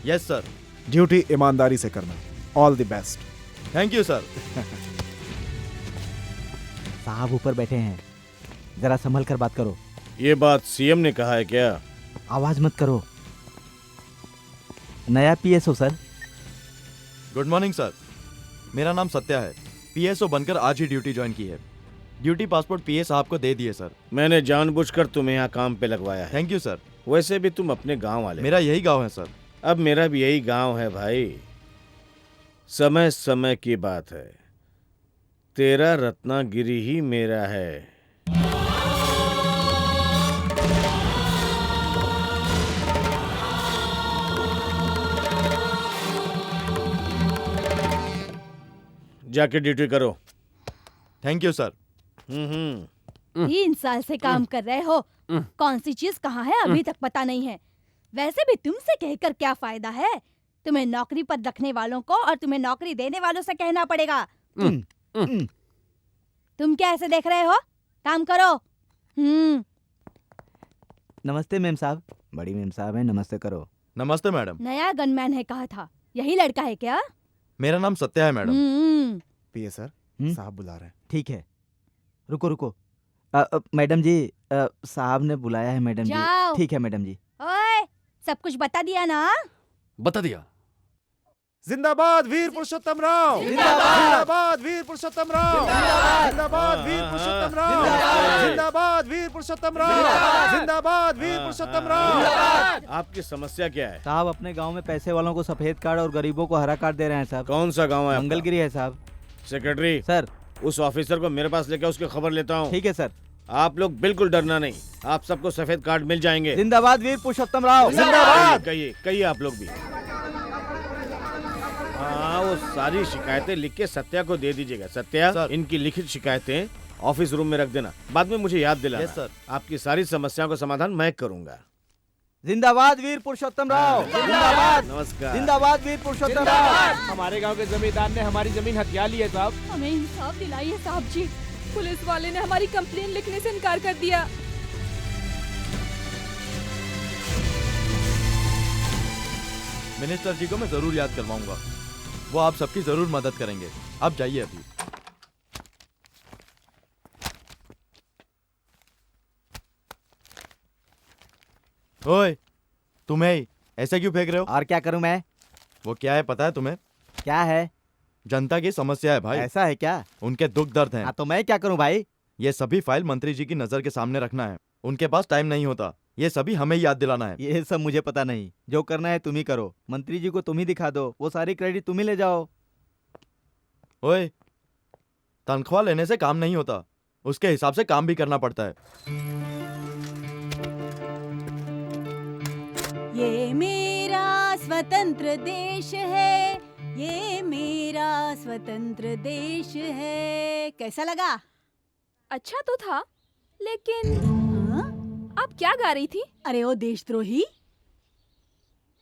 Yes sir. ड्यूटी ईमानदारी से करना। All the best. Thank you sir. साहब ऊपर बैठे हैं, जरा संभल कर बात करो। ये बात सीएम ने कहा है क्या? आवाज मत करो। नया PSO sir. Good morning sir, मेरा नाम सत्या है। पीएसओ बनकर आज ही ड्यूटी ज्वाइन की है। ड्यूटी पासपोर्ट पीए साहब को दे दिए सर। मैंने जानबूझकर तुम्हें यहाँ काम पे लगवाया है। Thank you sir. वैसे भी तुम अपने गांव वाले। मेरा यही गांव है सर। अब मेरा भी यही गांव है भाई। समय समय की बात है, तेरा रत्नागिरी ही मेरा है। जाके ड्यूटी करो। Thank you sir. 3 साल से काम कर रहे हो, कौन सी चीज कहाँ है अभी तक पता नहीं है। वैसे भी तुमसे कहकर क्या फायदा है, तुम्हें नौकरी पर रखने वालों को और तुम्हें नौकरी देने वालों से कहना पड़ेगा। तुम क्या ऐसे देख रहे हो, काम करो। नमस्ते मेम साहब। बड़ी मेम साहब है, नमस्ते करो। नमस्ते मैडम। नया गनमैन है कहा था, यही लड़का है क्या? मेरा नाम सत्या है मैडम। पीए सर, साहब बुला रहे हैं। ठीक है, रुको रुको। मैडम जी, साहब ने बुलाया है मैडम जी। जाओ। ठीक है मैडम जी। ओए, सब कुछ बता दिया ना? बता दिया। जिंदाबाद वीर पुरुषोत्तम राव, जिंदाबाद वीर पुरुषोत्तम राव, जिंदाबाद वीर पुरुषोत्तम राव, जिंदाबाद वीर पुरुषोत्तम राव, जिंदाबाद वीर पुरुषोत्तम राव। आपकी समस्या क्या है? साहब अपने गांव में पैसे वालों को सफेद कार्ड और गरीबों को हरा कार्ड दे रहे हैं साहब। कौन सा गांव है? मंगलगिरी है साहब। सेक्रेटरी सर, उस ऑफिसर को मेरे पास लेकर उसकी खबर लेता हूँ। ठीक है सर। आप लोग बिल्कुल डरना नहीं, आप सबको सफेद कार्ड मिल जाएंगे। जिंदाबाद वीर पुरुषोत्तम राव। जिंदाबाद। कहिए कहिए आप लोग भी। हाँ, वो सारी शिकायतें लिख के सत्या को दे दीजिएगा। सत्या, इनकी लिखित शिकायतें ऑफिस रूम में रख देना, बाद में मुझे याद दिलाना। Yes sir. आपकी सारी समस्याओं का समाधान मैं करूंगा। जिंदाबाद वीर पुरुषोत्तम राव। जिंदाबाद। नमस्कार। जिंदाबाद वीर पुरुषोत्तम राव। हमारे गांव के जमींदार ने हमारी जमीन हथिया ली है साहब। हमें इंसाफ दिलाइए साहब जी। पुलिस वाले ने हमारी कंप्लेन लिखने से इनकार कर दिया। मिनिस्टर जी को मैं जरूर याद करवाऊंगा, वो आप सबकी जरूर मदद करेंगे। आप जाइए अभी। ओए, तुम्हें ही ऐसे क्यों फेंक रहे हो? और क्या करूं मैं? वो क्या है पता है तुम्हें? क्या है? जनता की समस्या है भाई। ऐसा है क्या? उनके दुख दर्द हैं। हाँ तो मैं क्या करूं भाई? ये सभी फाइल मंत्री जी की नजर के सामने रखना है। उनके पास टाइम नहीं होता, ये सभी हमें ही याद दिलाना है। ये सब मुझे पता नहीं, जो करना है तुम ही करो। मंत्री जी को तुम ही दिखा दो, वो सारी क्रेडिट तुम ही ले जाओ। ओए, तनख्वाह लेने से काम नहीं होता, उसके हिसाब से काम भी करना पड़ता है। ये मेरा स्वतंत्र देश है, ये मेरा स्वतंत्र देश है। कैसा लगा? अच्छा तो था, लेकिन हाँ? आप क्या गा रही थी? अरे ओ देशद्रोही,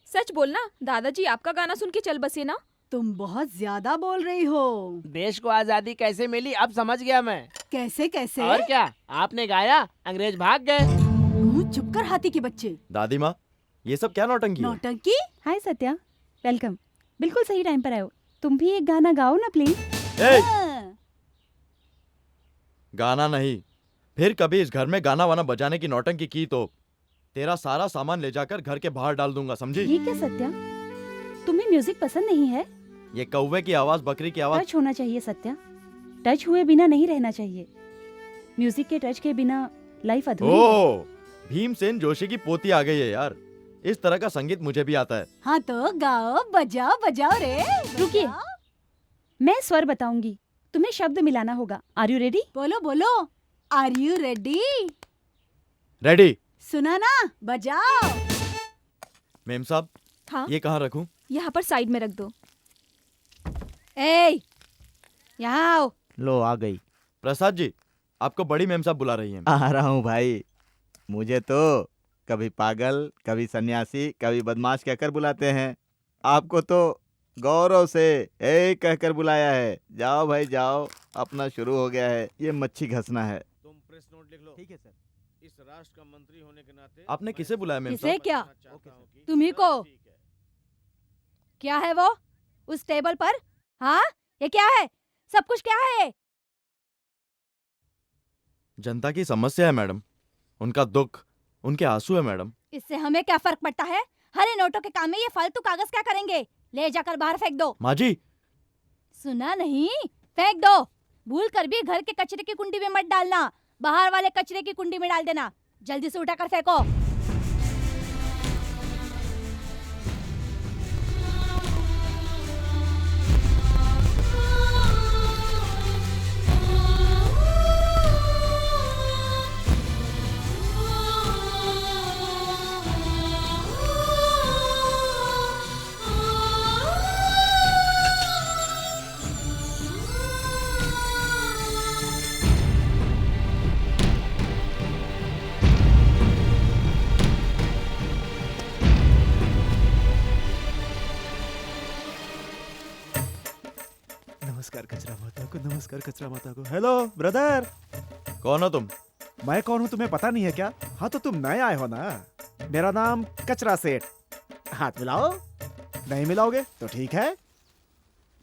सच बोलना, दादाजी आपका गाना सुन के चल बसे ना। तुम बहुत ज्यादा बोल रही हो। देश को आजादी कैसे मिली अब समझ गया मैं। कैसे कैसे? और क्या, आपने गाया, अंग्रेज भाग गए। मुंह चुप कर हाथी के बच्चे। दादी माँ, ये सब क्या नौटंकी है? नौटंकी? हाय सत्या, वेलकम। बिल्कुल सही टाइम पर आए हो। तुम भी एक गाना गाओ ना प्लीज। ए, हाँ। गाना नहीं, फिर कभी इस घर में गाना वाना बजाने की नौटंकी की तो तेरा सारा सामान ले जाकर घर के बाहर डाल दूंगा, समझी? ये क्या सत्या, तुम्हें म्यूजिक पसंद नहीं है? ये कौवे की आवाज, बकरी की आवाज। टच होना चाहिए सत्या, टच हुए बिना नहीं रहना चाहिए। म्यूजिक के टच के बिना लाइफ अधूरी है। ओह, भीमसेन जोशी की पोती आ गई है यार। इस तरह का संगीत मुझे भी आता है। हाँ तो गाओ, बजाओ बजाओ रे। रुकिए, मैं स्वर बताऊंगी, तुम्हें शब्द मिलाना होगा। Are you ready? बोलो बोलो, आर यू रेडी? रेडी। सुना ना, बजाओ। मेम साहब, हाँ, ये कहाँ रखूं? यहाँ पर साइड में रख दो। ए, यहाँ आओ। लो आ गई। प्रसाद जी, आपको बड़ी मेम साहब बुला रही हैं। आ रहा हूँ भाई। मुझे तो कभी पागल, कभी सन्यासी, कभी बदमाश कहकर बुलाते हैं। आपको तो गौरव से ए कहकर बुलाया है। जाओ भाई जाओ, अपना शुरू हो गया है। ये मच्छी घसना है। तुम प्रेस नोट लिख लो। ठीक है सर। इस राष्ट्र का मंत्री होने के नाते आपने किसे बुलाया मेम किसे साहब? क्या? चाहता हूं कि- तुम्ही को। ठीक है। क्या है वो उस टेबल पर? हाँ, ये क्या है? सब कुछ क्या है? जनता की समस्या है मैडम, उनका दुख, उनके आंसू है मैडम। इससे हमें क्या फर्क पड़ता है? हरे नोटों के काम में ये फालतू कागज क्या करेंगे? ले जाकर बाहर फेंक दो। माँ जी, सुना नहीं? फेंक दो। भूल कर भी घर के कचरे की कुंडी में मत डालना, बाहर वाले कचरे की कुंडी में डाल देना। जल्दी से उठाकर फेंको। नमस्कार कचरा माता को, नमस्कार कचरा माता को। Hello brother. कौन हो तुम? मैं कौन हूँ तुम्हें पता नहीं है क्या? हाँ तो तुम नए आए हो ना। मेरा नाम कचरा सेठ। हाथ मिलाओ। नहीं मिलाओगे तो ठीक है।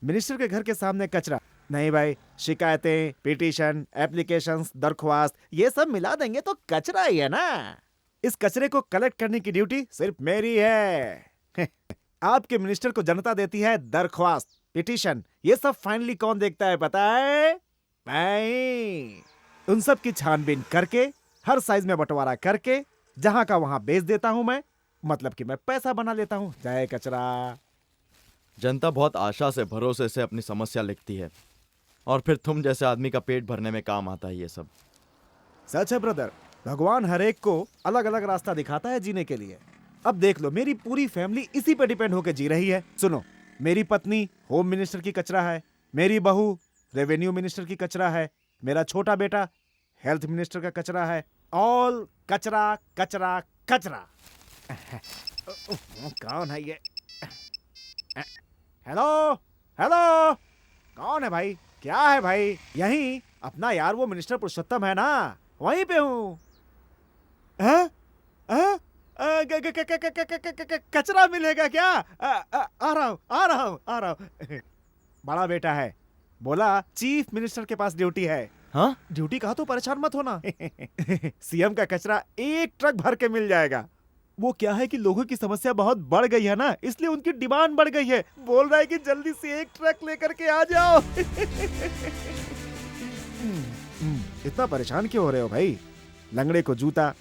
मिनिस्टर के घर के सामने कचरा नहीं भाई, शिकायतें, पिटीशन, एप्लीकेशंस, दरख्वास्त ये सब मिला देंगे तो कचरा ही है ना। इस कचरे को कलेक्ट करने की ड्यूटी सिर्फ मेरी है। आपके मिनिस्टर को जनता देती है दरख्वास्त, पिटीशन, ये सब फाइनली कौन देखता है पता है? मैं। उन सब की छानबीन करके हर साइज में बंटवारा करके जहां का वहां बेच देता हूं मैं। मतलब कि मैं पैसा बना लेता हूं। जय कचरा। जनता बहुत आशा से, भरोसे से अपनी समस्या लिखती है और फिर तुम जैसे आदमी का पेट भरने में काम आता है ये सब। सच है ब्रदर, भगवान हर एक को अलग अलग रास्ता दिखाता है जीने के लिए। अब देख लो, मेरी पूरी फैमिली इसी पे डिपेंड होकर जी रही है। सुनो, मेरी पत्नी होम मिनिस्टर की कचरा है, मेरी बहू रेवेन्यू मिनिस्टर की कचरा है, मेरा छोटा बेटा हेल्थ मिनिस्टर का कचरा है। ऑल कचरा कचरा कचरा। कौन है ये? हेलो हेलो, कौन है भाई? क्या है भाई? यही अपना यार वो मिनिस्टर पुरुषोत्तम है ना, वहीं पे हूँ। कचरा मिलेगा क्या? आ रहा हूँ आ रहा हूँ आ रहा हूँ। बड़ा बेटा है, बोला चीफ मिनिस्टर के पास ड्यूटी है। हाँ? ड्यूटी कहा तो परेशान मत होना। सीएम का कचरा एक ट्रक भर के मिल जाएगा। वो क्या है कि लोगों की समस्या बहुत बढ़ गई है ना, इसलिए उनकी डिमांड बढ़ गई है। बोल रहा है कि जल्दी से एक ट्रक लेकर के आ जाओ। इतना परेशान क्यों हो रहे हो भाई? लंगड़े को जूता,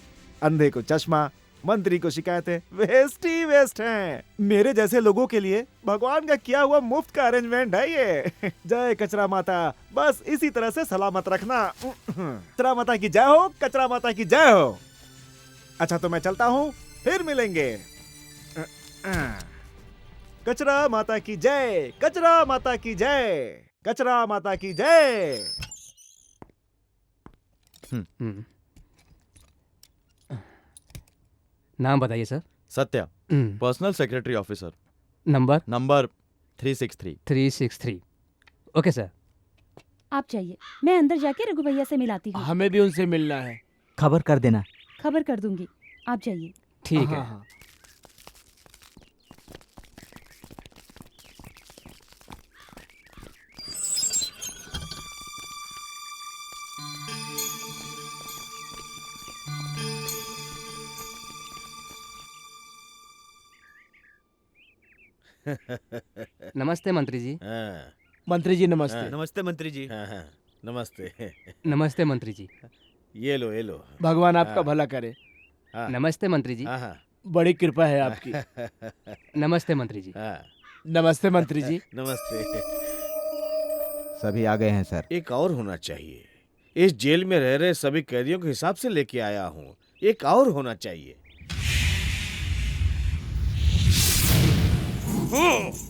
अंधे को चश्मा, मंत्री को शिकायतें, वेस्ट ही वेस्ट हैं। मेरे जैसे लोगों के लिए भगवान का किया हुआ मुफ्त का अरेंजमेंट है ये। जय कचरा माता, बस इसी तरह से सलामत रखना। कचरा माता की जय हो, कचरा माता की जय हो। अच्छा तो मैं चलता हूँ, फिर मिलेंगे। कचरा माता की जय, कचरा माता की जय, कचरा माता की जय। नाम बताइए sir. Satya, personal secretary officer. Number 363। 363। Okay sir. आप जाइए, मैं अंदर जाके रघु भैया से मिलाती हूँ। हमें भी उनसे मिलना है। खबर कर देना। खबर कर दूंगी, आप जाइए। ठीक है। हाँ। नमस्ते मंत्री जी। मंत्री जी नमस्ते। नमस्ते मंत्री जी। नमस्ते। नमस्ते मंत्री जी। ये लो ये लो। भगवान आपका भला करे। नमस्ते मंत्री जी। बड़ी कृपा है आपकी। नमस्ते मंत्री जी। नमस्ते मंत्री जी। नमस्ते। सभी आ गए हैं सर। एक और होना चाहिए। इस जेल में रह रहे सभी कैदियों के हिसाब से लेके आया हूँ। एक और होना चाहिए।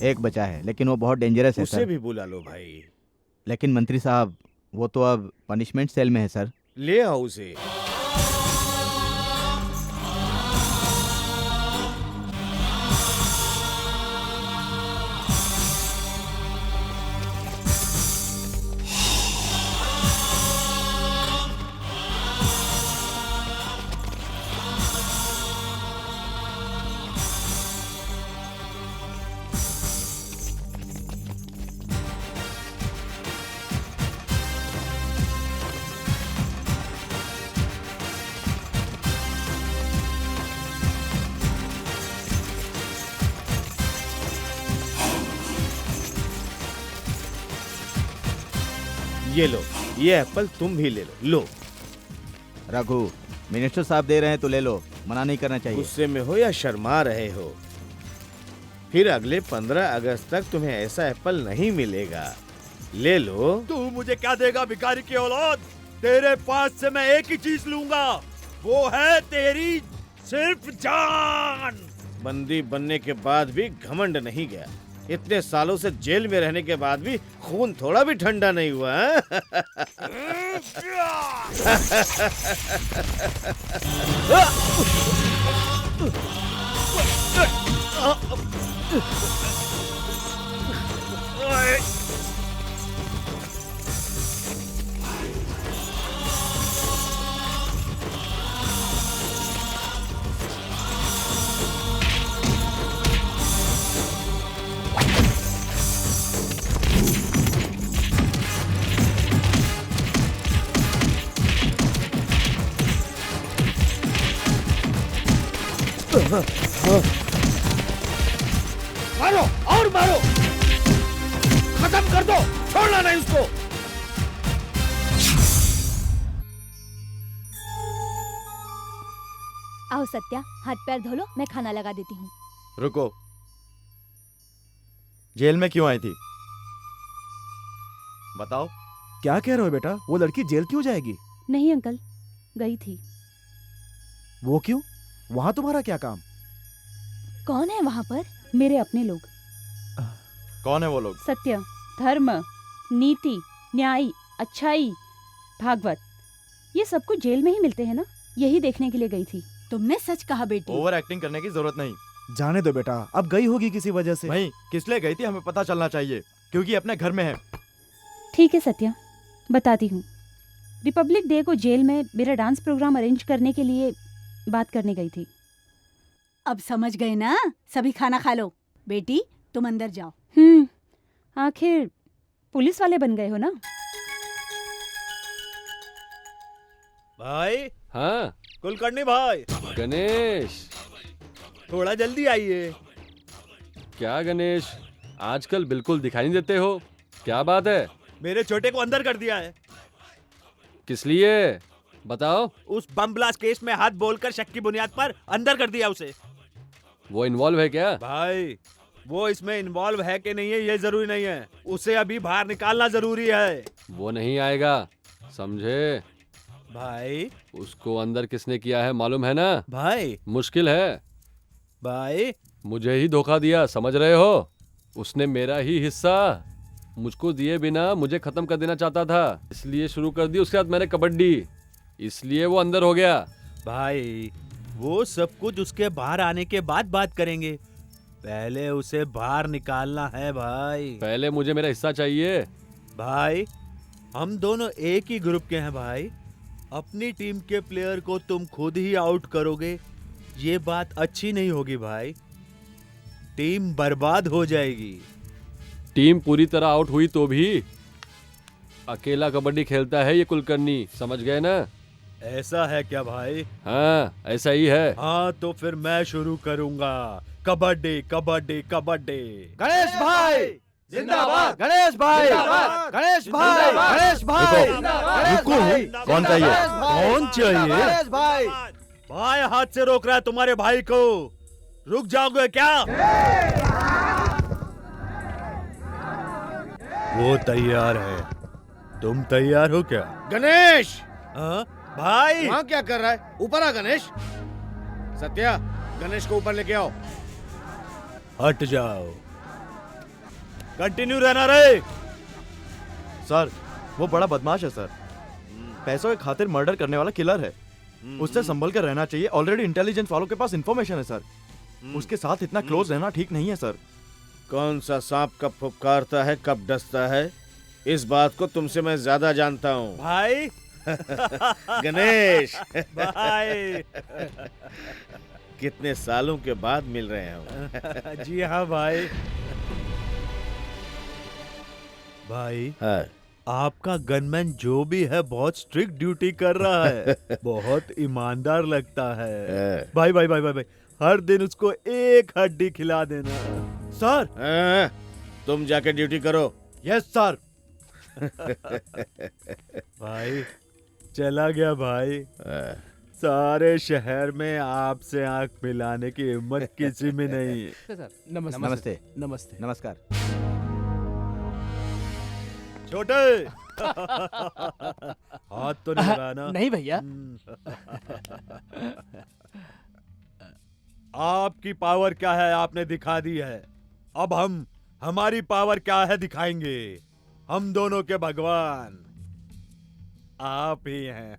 एक बचा है, लेकिन वो बहुत डेंजरस है उसे सर। भी बुला लो भाई। लेकिन मंत्री साहब, वो तो अब पनिशमेंट सेल में है सर। ले आओ उसे। ये लो, ये एप्पल तुम भी ले लो। रघु, मिनिस्टर साहब दे रहे हैं तो ले लो, मना नहीं करना चाहिए। गुस्से में हो या शर्मा रहे हो, फिर अगले 15 अगस्त तक तुम्हें ऐसा एप्पल नहीं मिलेगा। ले लो। तू मुझे क्या देगा भिखारी की औलाद? तेरे पास से मैं एक ही चीज लूंगा, वो है तेरी सिर्फ जान। बंदी बनने के बाद भी घमंड नहीं गया। इतने सालों से जेल में रहने के बाद भी खून थोड़ा भी ठंडा नहीं हुआ है? मारो और मारो, खत्म कर दो, छोड़ना नहीं उसको। आओ सत्या, हाथ पैर धो लो, मैं खाना लगा देती हूँ। रुको, जेल में क्यों आई थी? बताओ। क्या कह रहे हो बेटा? वो लड़की जेल क्यों जाएगी? नहीं अंकल, गई थी। वो क्यों? वहां तुम्हारा क्या काम? कौन है वहाँ पर? मेरे अपने लोग। कौन है वो लोग? सत्य, धर्म, नीति, न्याय, अच्छाई, भागवत, ये सब कुछ जेल में ही मिलते हैं ना, यही देखने के लिए गई थी। तुमने सच कहा बेटी। ओवर एक्टिंग करने की जरूरत नहीं। जाने दो बेटा, अब गई होगी किसी वजह से। नहीं, किस लिए गई थी हमें पता चलना चाहिए, क्योंकि अपने घर में है। ठीक है सत्या, बताती हूँ। रिपब्लिक डे को जेल में मेरा डांस प्रोग्राम अरेंज करने के लिए बात करने गई थी। अब समझ गए ना? सभी खाना खा लो। बेटी तुम अंदर जाओ। आखिर पुलिस वाले बन गए हो ना। भाई। हाँ कुलकर्णी भाई। गणेश, थोड़ा जल्दी आइए। क्या गणेश, आजकल बिल्कुल दिखाई नहीं देते हो, क्या बात है? मेरे छोटे को अंदर कर दिया है। किस लिए बताओ? उस बम ब्लास्ट केस में हाथ बोलकर शक की बुनियाद पर अंदर कर दिया उसे। वो इन्वॉल्व है क्या? भाई वो इसमें इन्वॉल्व है कि नहीं है ये जरूरी नहीं है, उसे अभी बाहर निकालना जरूरी है। वो नहीं आएगा, समझे भाई? उसको अंदर किसने किया है मालूम है ना? भाई मुश्किल है भाई। मुझे ही धोखा दिया, समझ रहे हो? उसने मेरा ही हिस्सा मुझको दिए बिना मुझे खत्म कर देना चाहता था, इसलिए शुरू कर दी उसके साथ मैंने कबड्डी, इसलिए वो अंदर हो गया। भाई वो सब कुछ उसके बाहर आने के बाद बात करेंगे, पहले उसे बाहर निकालना है भाई। पहले मुझे मेरा हिस्सा चाहिए। भाई हम दोनों एक ही ग्रुप के हैं भाई, अपनी टीम के प्लेयर को तुम खुद ही आउट करोगे, ये बात अच्छी नहीं होगी भाई, टीम बर्बाद हो जाएगी। टीम पूरी तरह आउट हुई तो भी अकेला कबड्डी खेलता है ये कुलकर्णी, समझ गए ना? ऐसा है क्या भाई? हाँ ऐसा ही है। हाँ तो फिर मैं शुरू करूंगा, कबड्डी कबड्डी कबड्डी। गणेश भाई जिंदाबाद, गणेश भाई, गणेश भाई, गणेश भाई, रुको, कौन चाहिए? कौन चाहिए? गणेश भाई। भाई हाथ से रोक रहा है तुम्हारे भाई को, रुक जाओगे क्या? वो तैयार है, तुम तैयार हो क्या? गणेश! हाँ भाई। वहाँ क्या कर रहा है? ऊपर आ गणेश। सत्या, गणेश को ऊपर लेके आओ। हट जाओ, कंटिन्यू रहना रे। सर वो बड़ा बदमाश है सर, पैसों की खातिर मर्डर करने वाला किलर है, उससे संभल कर रहना चाहिए। ऑलरेडी इंटेलिजेंस वालों के पास इंफॉर्मेशन है सर, उसके साथ इतना क्लोज रहना ठीक नहीं है सर। कौन सा सांप कब फुफकारता है कब डसता है, इस बात को तुमसे मैं ज्यादा जानता हूँ भाई। गणेश भाई कितने सालों के बाद मिल रहे हैं। जी हाँ भाई। भाई हाँ। आपका गनमैन जो भी है बहुत स्ट्रिक्ट ड्यूटी कर रहा है, बहुत ईमानदार लगता है। भाई भाई भाई भाई भाई हर दिन उसको एक हड्डी खिला देना। सर तुम जाके ड्यूटी करो। Yes sir. भाई चला गया भाई, सारे शहर में आपसे आंख मिलाने की हिम्मत किसी में नहीं है। नमस्ते नमस्ते नमस्ते। नमस्कार। छोटे हाथ तो नहीं लगाना। नहीं भैया। आपकी पावर क्या है आपने दिखा दी है, अब हम हमारी पावर क्या है दिखाएंगे। हम दोनों के भगवान आप ही हैं।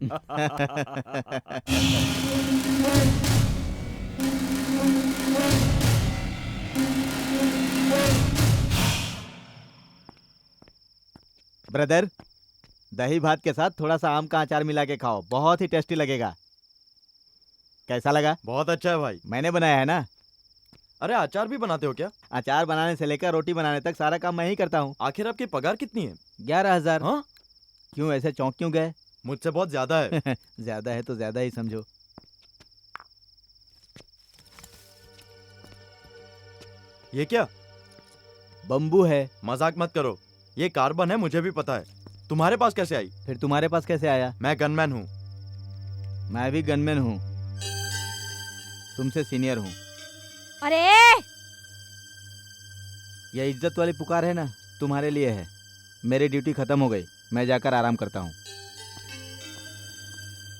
ब्रदर, दही भात के साथ थोड़ा सा आम का अचार मिला के खाओ, बहुत ही टेस्टी लगेगा। कैसा लगा? बहुत अच्छा है भाई। मैंने बनाया है ना। अरे अचार भी बनाते हो क्या? अचार बनाने से लेकर रोटी बनाने तक सारा काम मैं ही करता हूँ। आखिर आपकी पगार कितनी है? 11,000। हाँ? क्यों ऐसे चौंक क्यों गए? मुझसे बहुत ज्यादा है। ज्यादा है तो ज्यादा ही समझो। ये क्या? बम्बू है। मजाक मत करो, ये कार्बन है, मुझे भी पता है। तुम्हारे पास कैसे आई? फिर तुम्हारे पास कैसे आया? मैं गनमैन हूँ। मैं भी गनमैन हूँ, तुमसे सीनियर हूँ। अरे ये इज्जत वाली पुकार है ना, तुम्हारे लिए है। मेरी ड्यूटी खत्म हो गई, मैं जाकर आराम करता हूँ।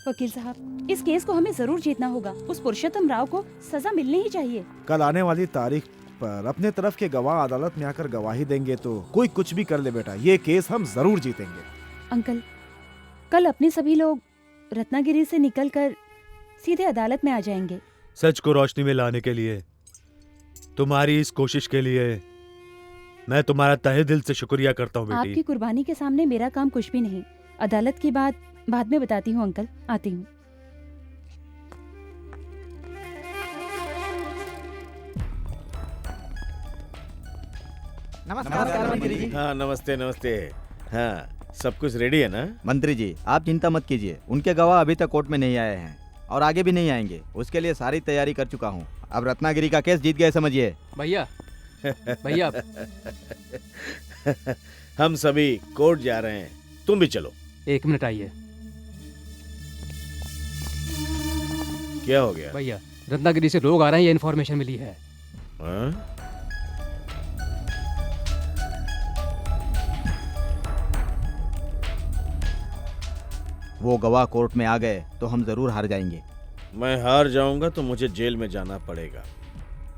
वकील साहब, इस केस को हमें जरूर जीतना होगा। उस पुरुषोत्तम राव को सजा मिलनी ही चाहिए। कल आने वाली तारीख पर अपने तरफ के गवाह अदालत में आकर गवाही देंगे तो कोई कुछ भी कर ले बेटा, ये केस हम जरूर जीतेंगे। अंकल, कल अपने सभी लोग रत्नागिरी से निकलकर सीधे अदालत में आ जाएंगे। सच को रोशनी में लाने के लिए, तुम्हारी इस कोशिश के लिए मैं तुम्हारा तहे दिल से शुक्रिया करता हूँ बेटी। आपकी कुर्बानी के सामने मेरा काम कुछ भी नहीं। अदालत की बात बाद में बताती हूँ अंकल, आती हूँ। नमस्कार मंत्री जी। हाँ नमस्ते नमस्ते। हाँ सब कुछ रेडी है ना? मंत्री जी आप चिंता मत कीजिए, उनके गवाह अभी तक कोर्ट में नहीं आए हैं और आगे भी नहीं आएंगे। उसके लिए सारी तैयारी कर चुका हूँ। अब रत्नागिरी का केस जीत गए समझिए। भैया भैया हम सभी कोर्ट जा रहे हैं, तुम भी चलो। 1 मिनट आइए। क्या हो गया? भैया रत्नागिरी से लोग आ रहे हैं, ये इन्फॉर्मेशन मिली है। हाँ? वो गवाह कोर्ट में आ गए तो हम जरूर हार जाएंगे। मैं हार जाऊंगा तो मुझे जेल में जाना पड़ेगा।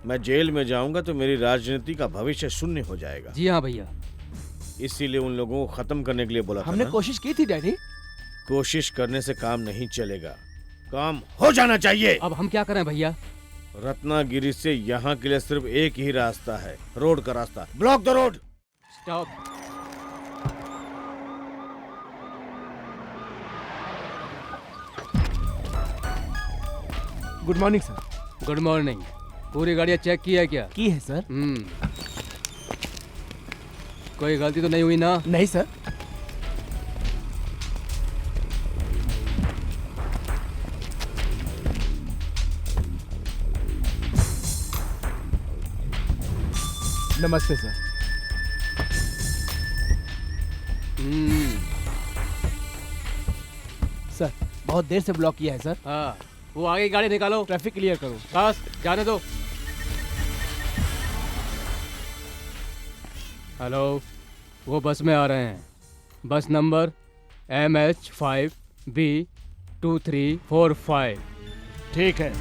मैं जेल में जाऊंगा तो मेरी राजनीति का भविष्य शून्य हो जाएगा। जी हाँ भैया। इसीलिए उन लोगों को खत्म करने के लिए बोला था हमने ना? कोशिश की थी डैडी। कोशिश करने से काम नहीं चलेगा, काम हो जाना चाहिए। अब हम क्या करें भैया? रत्नागिरी से यहाँ के लिए सिर्फ एक ही रास्ता है, रोड का रास्ता। Block the road. Stop. Good morning sir. Good morning. पूरी गाड़ियाँ चेक की है क्या? की है सर। कोई गलती तो नहीं हुई ना? नहीं सर। नमस्ते सर। सर बहुत देर से ब्लॉक किया है सर। हाँ, वो आगे गाड़ी निकालो। ट्रैफिक क्लियर करो। बस जाने दो। हेलो, वो बस में आ रहे हैं। बस नंबर MH5B2345। ठीक है।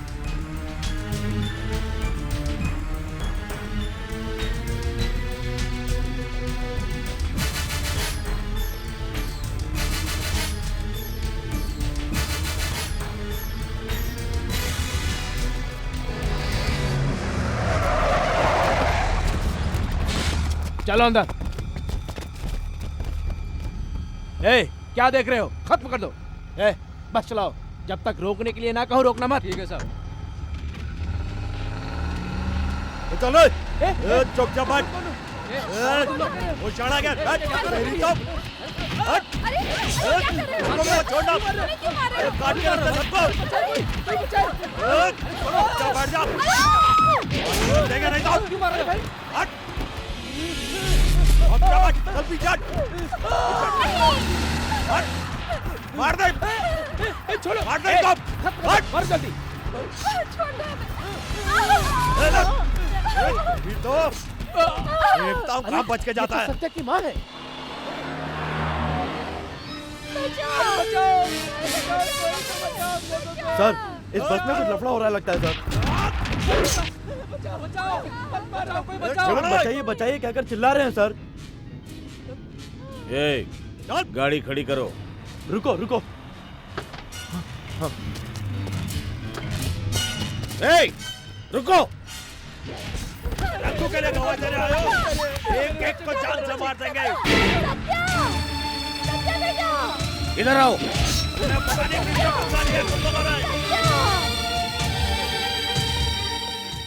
चलो अंदर। क्या देख रहे हो? खत्म कर दो। बस चलाओ। जब तक रोकने के लिए ना कहो रोकना मत। ठीक है साहब। चलो चुपचाप बैठ। वो शाना क्या? बैठ। तेरी तो छोड़ना। काट के रख सबको। चुपचाप बैठ जा। देगा नहीं तो। हट। चल पीछे हट। मार दे। छोड़ो। मार दे तो। हट। मार जल्दी। अभी तो देखता हूँ कहाँ बच के जाता है। सत्या की माँ है। सर इस बस में कुछ लफड़ा हो रहा है लगता है सर। बचाइए बचाइए कहकर चिल्ला रहे हैं सर। ए, गाड़ी खड़ी करो। रुको रुको। ए, रुको। रखो के लिए गवाह देने आए हो? एक एक को जान से मार देंगे। इधर आओ।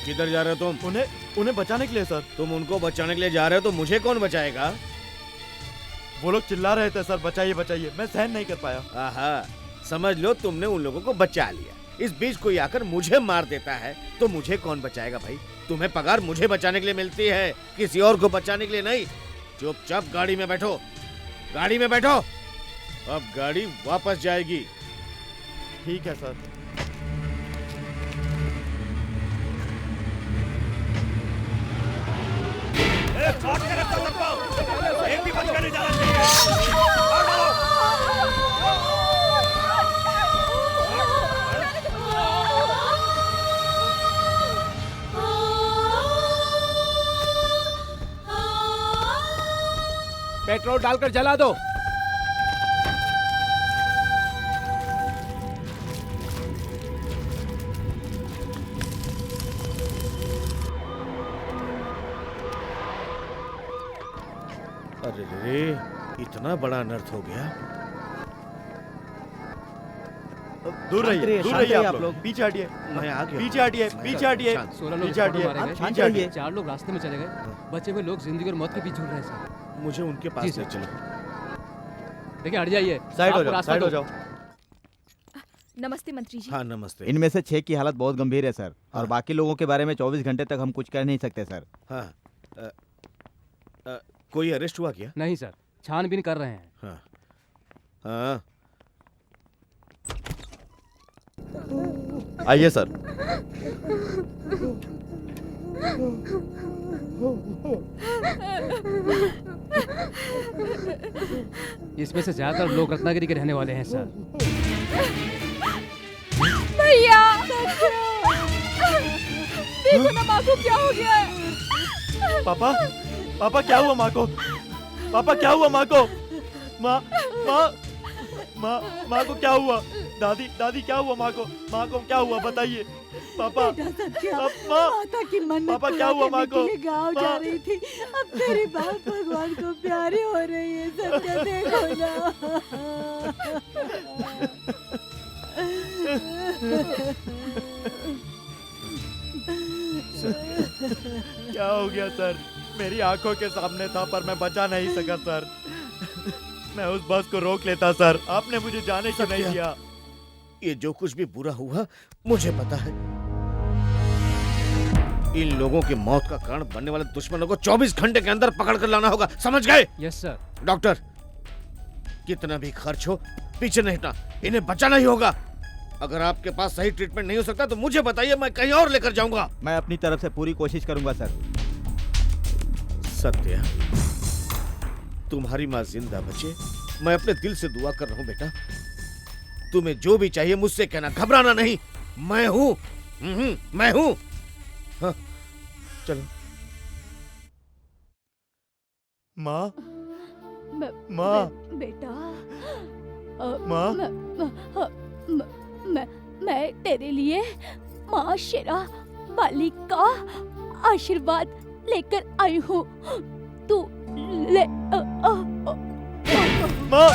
किधर जा रहे हो तुम? उन्हें बचाने के लिए सर। तुम उनको बचाने के लिए जा रहे हो तो मुझे कौन बचाएगा? वो लोग चिल्ला रहे थे सर, बचाइए बचाइए। मैं सहन नहीं कर पाया। आहा, समझ लो तुमने उन लोगों को बचा लिया। इस बीच कोई आकर मुझे मार देता है तो मुझे कौन बचाएगा भाई? तुम्हें पगार मुझे बचाने के लिए मिलती है, किसी और को बचाने के लिए नहीं। चुपचाप गाड़ी में बैठो, गाड़ी में बैठो। अब गाड़ी वापस जाएगी। ठीक है सर। एक भी बचकर नहीं जाना चाहिए। पेट्रोल डालकर जला दो। अरे रे, इतना बड़ा अनर्थ हो गया। दूर रहिए, दूर रहिए आप लोग। पीछे हटिए, मैं आ गया। पीछे हटिए, पीछे हटिए, 16 लोग पीछे हटिए, मारे गए। पीछे हटिए। 4 लोग रास्ते में चले गए। बचे हुए लोग जिंदगी और मौत के बीच झूल रहे हैं सर। मुझे उनके जी पास सर। ले चलो। देखिए हट जाइए। साइड हो आपको जाओ, रास्ता साइड हो दो। जाओ। नमस्ते मंत्री जी। हाँ नमस्ते। इनमें से 6 की हालत बहुत गंभीर है सर, और बाकी लोगों के बारे में 24 घंटे तक हम कुछ कह नहीं सकते सर। हाँ कोई अरेस्ट हुआ क्या? नहीं सर, छानबीन कर रहे हैं। हाँ हाँ आइए सर। इसमें से ज्यादातर लोग रत्नागिरी के रहने वाले हैं सर। भैया देखो ना माँ को क्या हो गया है। पापा, पापा क्या हुआ माँ को? पापा क्या हुआ माँ को? माँ, माँ, माँ, माँ को क्या हुआ? दादी, दादी क्या हुआ माँ को? माँ को क्या हुआ बताइए? पापा, माता की मन्नत पापा क्या हुआ माँ को? गाँव जा रही थी, अब तेरी बात भगवान को प्यारी हो रही है। सत्या देखो क्या हो गया सर? मेरी आंखों के सामने था पर मैं बचा नहीं सका सर। मैं उस बस को रोक लेता सर, आपने मुझे जाने क्यों नहीं दिया? ये जो कुछ भी बुरा हुआ मुझे पता है। इन लोगों की मौत का कारण बनने वाले दुश्मनों को 24 घंटे के अंदर पकड़ कर लाना होगा, समझ गए? Yes sir. डॉक्टर, कितना भी खर्च हो पीछे नहीं हटना, इन्हें बचाना ही होगा। अगर आपके पास सही ट्रीटमेंट नहीं हो सकता तो मुझे बताइए, मैं कहीं और लेकर जाऊंगा। मैं अपनी तरफ से पूरी कोशिश करूंगा सर। सत्या, तुम्हारी माँ जिंदा बचे, मैं अपने दिल से दुआ कर रहा हूँ बेटा। तुम्हें जो भी चाहिए मुझसे कहना, घबराना नहीं। मैं हूँ, मैं हूँ। हाँ, चलो। माँ, माँ, बेटा, माँ, मैं तेरे लिए माँ शेरा वाली का आशीर्वाद लेकर आई हूँ। तू ले माँ, माँ,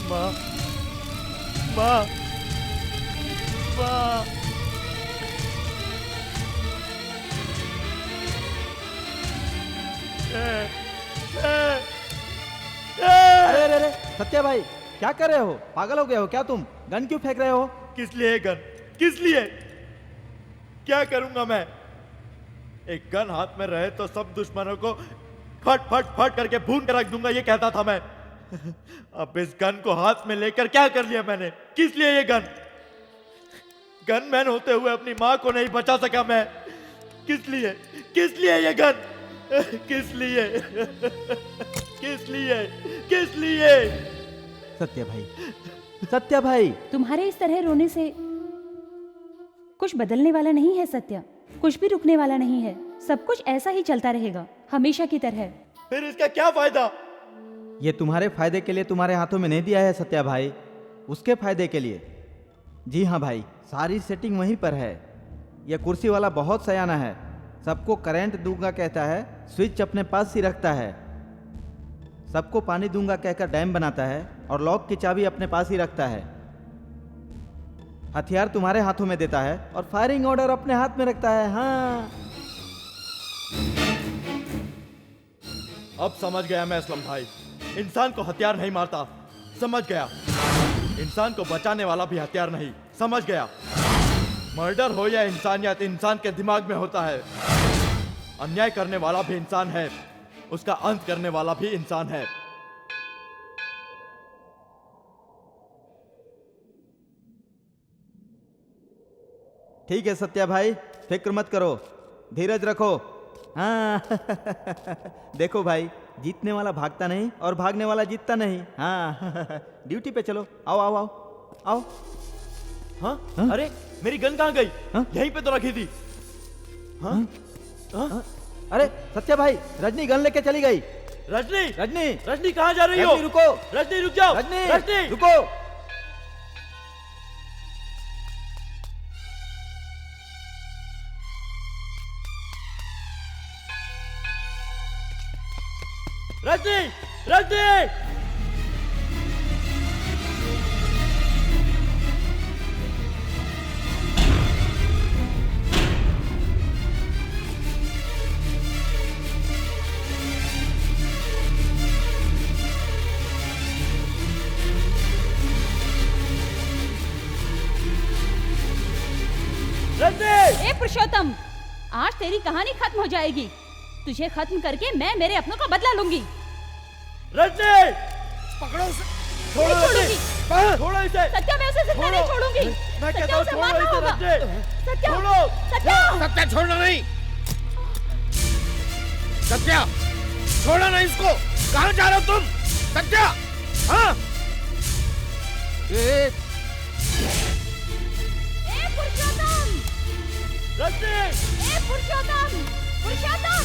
माँ, माँ, माँ, अरे अरे अरे सत्या भाई, क्या कर रहे हो? पागल हो गए हो क्या तुम? गन क्यों फेंक रहे हो? किस लिए गन? किस लिए? क्या करूंगा मैं? एक गन हाथ में रहे तो सब दुश्मनों को फट फट फट करके भून कर रख दूंगा, ये कहता था मैं। अब इस गन को हाथ में लेकर क्या कर लिया मैंने? किस लिए ये गन? गनमैन होते हुए अपनी माँ को नहीं बचा सका मैं। किस लिए? किस लिए ये गन? किस लिए? किस लिए? किस लिए? सत्या भाई, सत्या भाई, तुम्हारे इस तरह रोने से कुछ बदलने वाला नहीं है सत्या। कुछ भी रुकने वाला नहीं है। सब कुछ ऐसा ही चलता रहेगा, हमेशा की तरह। फिर इसका क्या फायदा? ये तुम्हारे फायदे के लिए तुम्हारे हाथों में नहीं दिया है सत्या भाई, उसके फायदे के लिए। जी हाँ भाई, सारी सेटिंग वहीं पर है। यह कुर्सी वाला बहुत सयाना है, सबको करंट दूंगा कहता है, स्विच अपने पास ही रखता है। सबको पानी दूंगा कहकर डैम बनाता है, और लॉक की चाबी अपने पास ही रखता है। हथियार तुम्हारे हाथों में देता है और फायरिंग ऑर्डर अपने हाथ में रखता है। हाँ, अब समझ गया मैं असलम भाई, इंसान को हथियार नहीं मारता, समझ गया। इंसान को बचाने वाला भी हथियार नहीं, समझ गया। मर्डर हो या इंसानियत, इंसान के दिमाग में होता है। अन्याय करने वाला भी इंसान है, उसका अंत करने वाला भी इंसान है। ठीक है सत्या भाई, फिक्र मत करो, धीरज रखो। हाँ देखो भाई, जीतने वाला भागता नहीं और भागने वाला जीतता नहीं। हाँ ड्यूटी पे चलो, आओ आओ आओ आओ। हाँ? हाँ? अरे मेरी गन कहाँ गई? हाँ? यहीं पे तो रखी थी। हाँ? हाँ? अरे सत्या भाई, रजनी गन लेके चली गई। रजनी, रजनी, रजनी कहाँ जा रही हो? रजनी रुको, रजनी रुक जाओ। रजनी, रजनी रुको। रजनी, रजनी। ए पुरुषोत्तम, आज तेरी कहानी खत्म हो जाएगी। तुझे खत्म करके मैं मेरे अपनों का बदला लूंगी। रजनी, पकड़ो उसे। छोड़ो नहीं छोड़ूंगी। रजनी, छोड़ो इसे। सत्या, मैं उसे जिंदा नहीं छोड़ूंगी। मैं कहता सत्या, हूँ उसे छोड़ो मारना इसे होगा। रजनी। सत्या, छोड़ो। सत्या, सत्या छोड़ना नहीं, सत्या छोड़ना नहीं इसको। कहाँ जा रहे हो तुम? सत्या, हाँ? ए पुरुषोत्तम, रजनी, ए पुरुषोत्तम, पुरुषोत्तम।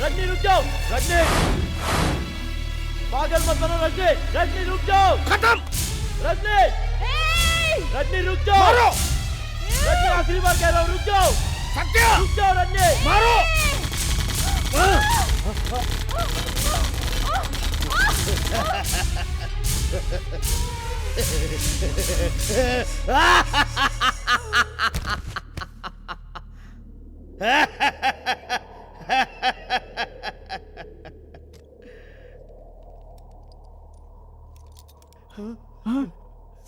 रजनी रुक जाओ। रजनी, पागल मत बनो रजनी। रजनी रुक जाओ। खत्म। रजनी, रजनी रुक जाओ। मारो। रजनी आखिरी बार कह रहा हूँ, रुक जाओ। सत्या, रुक जाओ रजनी। मारो।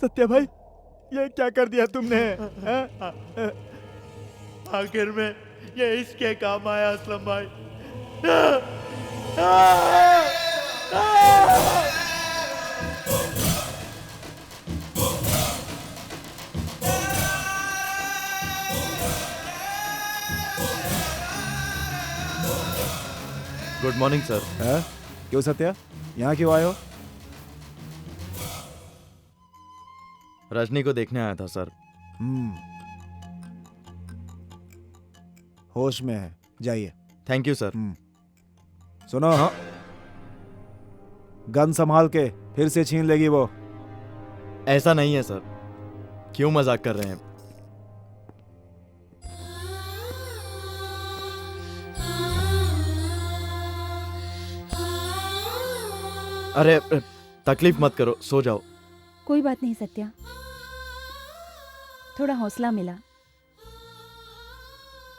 सत्या भाई, ये क्या कर दिया तुमने? आखिर में ये इसके काम आया असलम भाई। Good morning sir. क्यों सत्या, यहाँ क्यों आए हो? रजनी को देखने आया था सर। होश में है, जाइए। Thank you sir. सुनो, गन संभाल के, फिर से छीन लेगी वो। ऐसा नहीं है सर, क्यों मजाक कर रहे हैं? अरे तकलीफ मत करो, सो जाओ। कोई बात नहीं सत्या, थोड़ा हौसला मिला।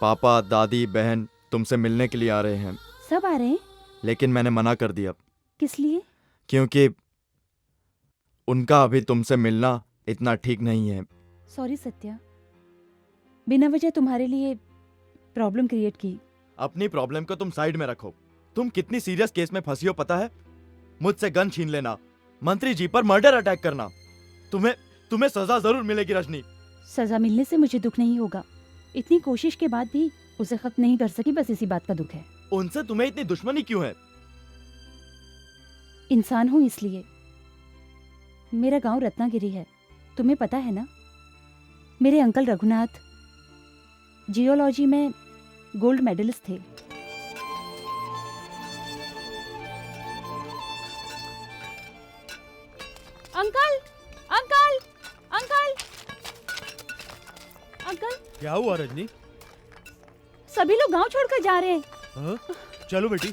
पापा, दादी, बहन तुमसे मिलने के लिए आ रहे हैं, सब आ रहे हैं? लेकिन मैंने मना कर दिया। किस लिए? क्योंकि उनका अभी तुमसे मिलना इतना ठीक नहीं है। सॉरी सत्या, बिना वजह तुम्हारे लिए प्रॉब्लम क्रिएट की। अपनी प्रॉब्लम को तुम साइड में रखो। तुम कितनी सीरियस केस में फंसी हो पता है? मुझसे गन छीन लेना, मंत्री जी पर मर्डर अटैक करना। तुम्हें सजा जरूर मिलेगी रजनी। सजा मिलने से मुझे दुख नहीं होगा। इतनी कोशिश के बाद भी उसे खत्म नहीं कर सकी, बस इसी बात का दुख है। उनसे तुम्हें इतनी दुश्मनी क्यों है? इंसान हूं इसलिए। मेरा गांव रत्नागिरी है, तुम्हें पता है ना? मेरे अंकल रघुनाथ जियोलॉजी में गोल्ड मेडलिस्ट थे। Uncle, uncle, uncle, uncle. क्या हुआ रजनी? सभी लोग गांव छोड़कर जा रहे हैं। हाँ? चलो बेटी।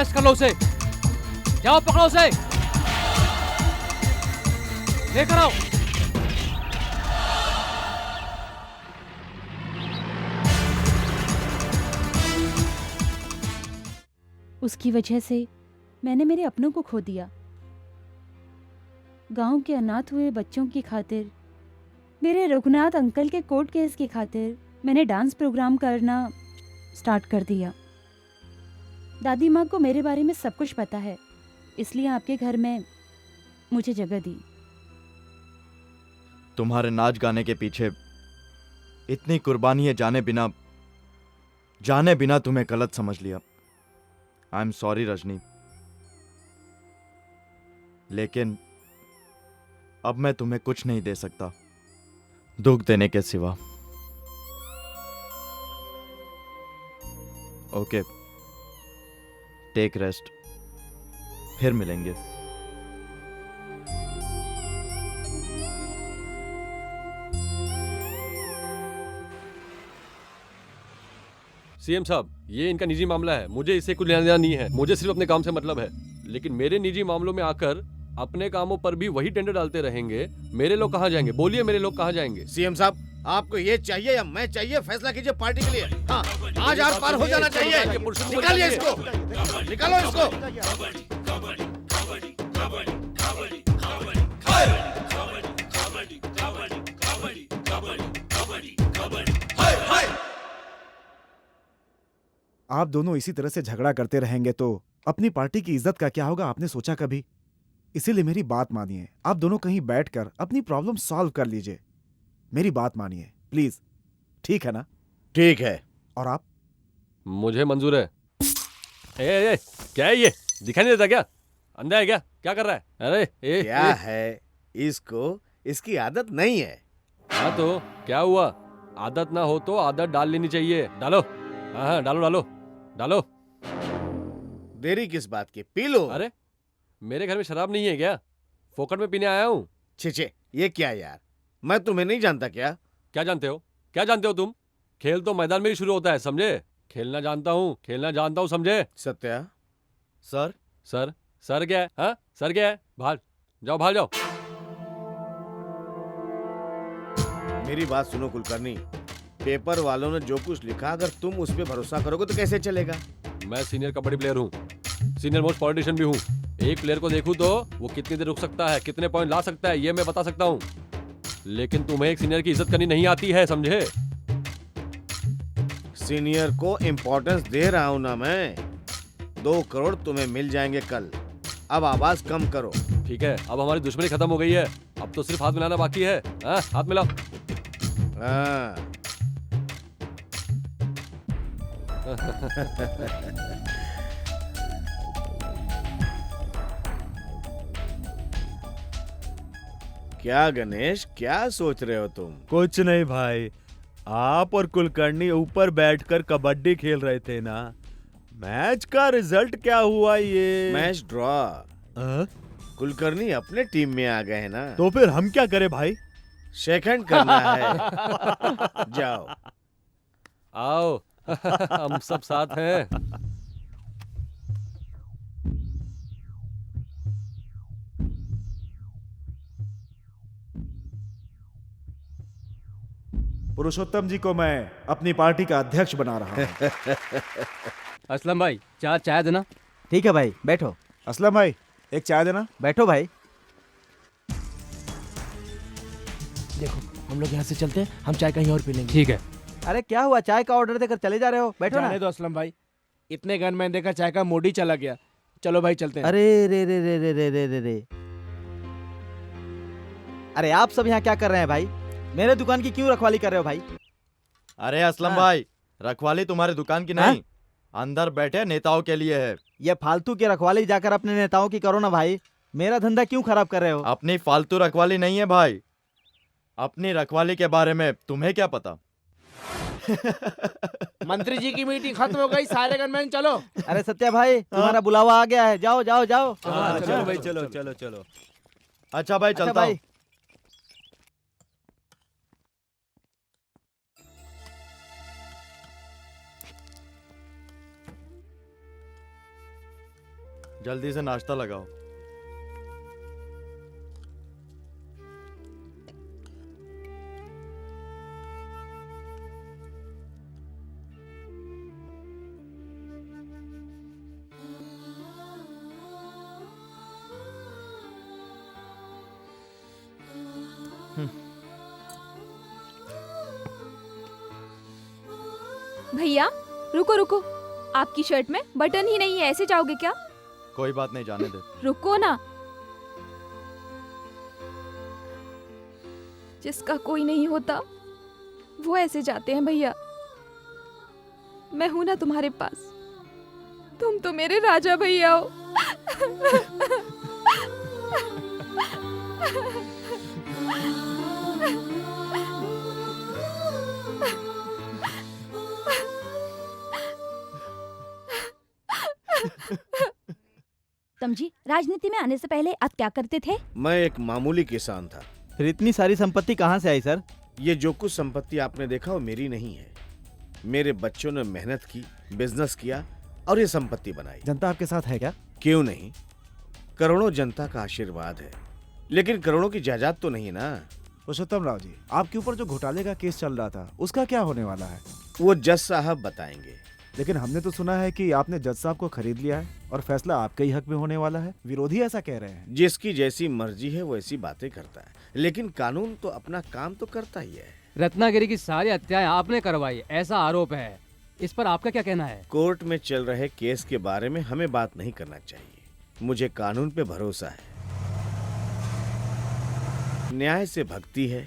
अरेस्ट कर लो उसे। जाओ पकड़ो उसे, लेकर आओ। उसकी वजह से मैंने मेरे अपनों को खो दिया। गांव के अनाथ हुए बच्चों की खातिर, मेरे रघुनाथ अंकल के कोर्ट केस की खातिर मैंने डांस प्रोग्राम करना स्टार्ट कर दिया। दादी माँ को मेरे बारे में सब कुछ पता है, इसलिए आपके घर में मुझे जगह दी। तुम्हारे नाच गाने के पीछे इतनी कुर्बानियां जाने बिना तुम्हें गलत समझ लिया। आई एम सॉरी रजनी, लेकिन अब मैं तुम्हें कुछ नहीं दे सकता दुख देने के सिवा। ओके, टेक रेस्ट, फिर मिलेंगे। सीएम साहब, ये इनका निजी मामला है, मुझे इससे कुछ लेना देना नहीं है। मुझे सिर्फ अपने काम से मतलब है, लेकिन मेरे निजी मामलों में आकर अपने कामों पर भी वही टेंडर डालते रहेंगे। मेरे लोग कहाँ जाएंगे? बोलिए, मेरे लोग कहाँ जाएंगे? सीएम साहब, आपको ये चाहिए या मैं चाहिए? फैसला कीजिए पार्टी के लिए। हाँ, आज आर पार हो जाना चाहिए। निकालिए इसको, निकालो इसको। आप दोनों इसी तरह से झगड़ा करते रहेंगे तो अपनी पार्टी की इज्जत का क्या होगा, आपने सोचा कभी? इसीलिए मेरी बात मानिए, आप दोनों कहीं बैठकर अपनी प्रॉब्लम सॉल्व कर लीजिए। मेरी बात मानिए प्लीज, ठीक है ना? ठीक है। और आप? मुझे मंजूर है। ए, क्या है ये? दिखाई नहीं देता क्या? अंधा है क्या? क्या कर रहा है? अरे क्या है इसको? इसकी आदत नहीं है। हाँ तो क्या हुआ? आदत ना हो तो आदत डाल लेनी चाहिए। डालो, हाँ डालो डालो डालो। देरी किस बात की? P low. अरे मेरे घर में शराब नहीं है क्या? फोकट में पीने आया हूँ। छे, ये क्या यार? मैं तुम्हें नहीं जानता क्या? क्या जानते हो? क्या जानते हो तुम? खेल तो मैदान में ही शुरू होता है, समझे? खेलना जानता हूँ, समझे? सत्या सर। सर क्या है? हाँ, सर क्या है? बाहर जाओ। मेरी बात सुनो कुलकर्णी, पेपर वालों ने जो कुछ लिखा, अगर तुम उस पर भरोसा करोगे तो कैसे चलेगा? मैं सीनियर कबड्डी प्लेयर हूँ, सीनियर मोस्ट पॉलिटिशियन भी हूँ। एक प्लेयर को देखूं तो वो कितनी देर रुक सकता है, कितने पॉइंट ला सकता है, ये मैं बता सकता हूँ। लेकिन तुम्हें एक सीनियर की इज्जत करनी नहीं आती है, समझे? सीनियर को इम्पोर्टेंस दे रहा हूं ना मैं। 2 करोड़ तुम्हें मिल जाएंगे कल। अब आवाज कम करो। ठीक है, अब हमारी दुश्मनी खत्म हो गई है, अब तो सिर्फ हाथ मिलाना बाकी है। हाँ, हाथ मिलाओ। हाँ। क्या गणेश, क्या सोच रहे हो तुम? कुछ नहीं भाई, आप और कुलकर्णी ऊपर बैठकर कबड्डी खेल रहे थे ना। मैच का रिजल्ट क्या हुआ? ये मैच ड्रॉ। कुलकर्णी अपने टीम में आ गए हैं ना। तो फिर हम क्या करें भाई? शेक हैंड करना है। जाओ आओ। हम सब साथ हैं। पुरुषोत्तम जी को मैं अपनी पार्टी का अध्यक्ष बना रहा हूँ। असलम भाई, 4 चाय देना। ठीक है भाई, बैठो। असलम भाई, एक चाय देना। बैठो भाई। देखो, हम लोग यहाँ से चलते हैं, हम चाय कहीं और पी लेंगे। ठीक है। अरे क्या हुआ, चाय का ऑर्डर देकर चले जा रहे हो? बैठो ना। जाने दो असलम भाई, इतने गन मैंने देखा चाय का मूड ही चला गया। चलो भाई चलते हैं। अरे रे रे रे रे रे रे रे रे। अरे आप सब यहाँ क्या कर रहे हैं भाई? मेरे दुकान की क्यों रखवाली कर रहे हो भाई? अरे असलम भाई, रखवाली तुम्हारी दुकान की नहीं, अंदर बैठे नेताओं के लिए है। ये फालतू की रखवाली जाकर अपने नेताओं की करो ना भाई। मेरा धंधा क्यों खराब कर रहे हो? अपनी फालतू रखवाली नहीं है भाई, अपनी रखवाली के बारे में तुम्हें क्या पता? मंत्री जी की मीटिंग खत्म हो गई, सारे गनमैन चलो। अरे सत्या भाई, तुम्हारा बुलावा आ गया है, जाओ जाओ जाओ। चलो भाई, चलो चलो चलो। अच्छा भाई, चलता हूँ। जल्दी से नाश्ता लगाओ। भैया रुको रुको, आपकी शर्ट में बटन ही नहीं है, ऐसे जाओगे क्या? कोई बात नहीं, जाने दे। रुको ना, जिसका कोई नहीं होता वो ऐसे जाते हैं भैया। मैं हूं ना तुम्हारे पास, तुम तो मेरे राजा भैया हो। तमजी, राजनीति में आने से पहले आप क्या करते थे? मैं एक मामूली किसान था। फिर इतनी सारी संपत्ति कहाँ से आई सर? ये जो कुछ संपत्ति आपने देखा वो मेरी नहीं है। मेरे बच्चों ने मेहनत की, बिजनेस किया और ये संपत्ति बनाई। जनता आपके साथ है क्या? क्यों नहीं, करोड़ों जनता का आशीर्वाद है, लेकिन करोड़ों की जायदाद तो नहीं ना। पुरुषोत्तम राव जी, आपके ऊपर जो घोटाले का केस चल रहा था उसका क्या होने वाला है? वो जज साहब बताएंगे। लेकिन हमने तो सुना है कि आपने जज साहब को खरीद लिया है और फैसला आपके ही हक में होने वाला है। विरोधी ऐसा कह रहे हैं। जिसकी जैसी मर्जी है वो ऐसी बातें करता है, लेकिन कानून तो अपना काम तो करता ही है। रत्नागिरी की सारी हत्याएं आपने करवाई, ऐसा आरोप है। इस पर आपका क्या कहना है? कोर्ट में चल रहे केस के बारे में हमें बात नहीं करना चाहिए। मुझे कानून पे भरोसा है, न्याय से भक्ति है,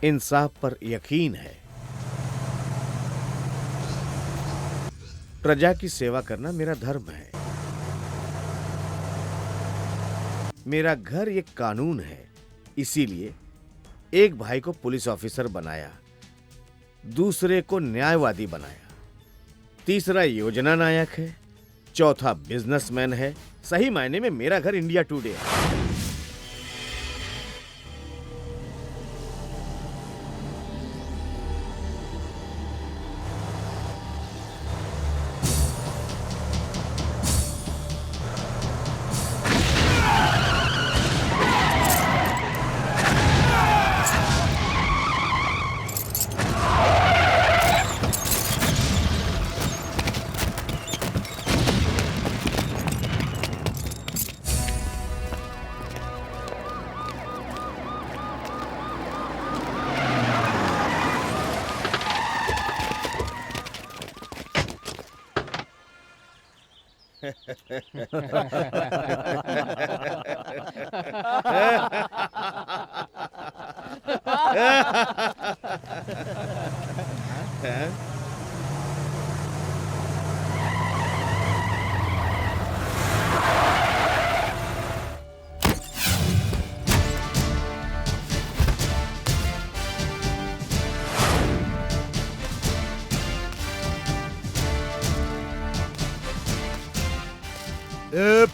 इंसाफ पर यकीन है। प्रजा की सेवा करना मेरा धर्म है। मेरा घर एक कानून है, इसीलिए एक भाई को पुलिस ऑफिसर बनाया, दूसरे को न्यायवादी बनाया, तीसरा योजना नायक है, चौथा बिजनेसमैन है। सही मायने में मेरा घर इंडिया टुडे है।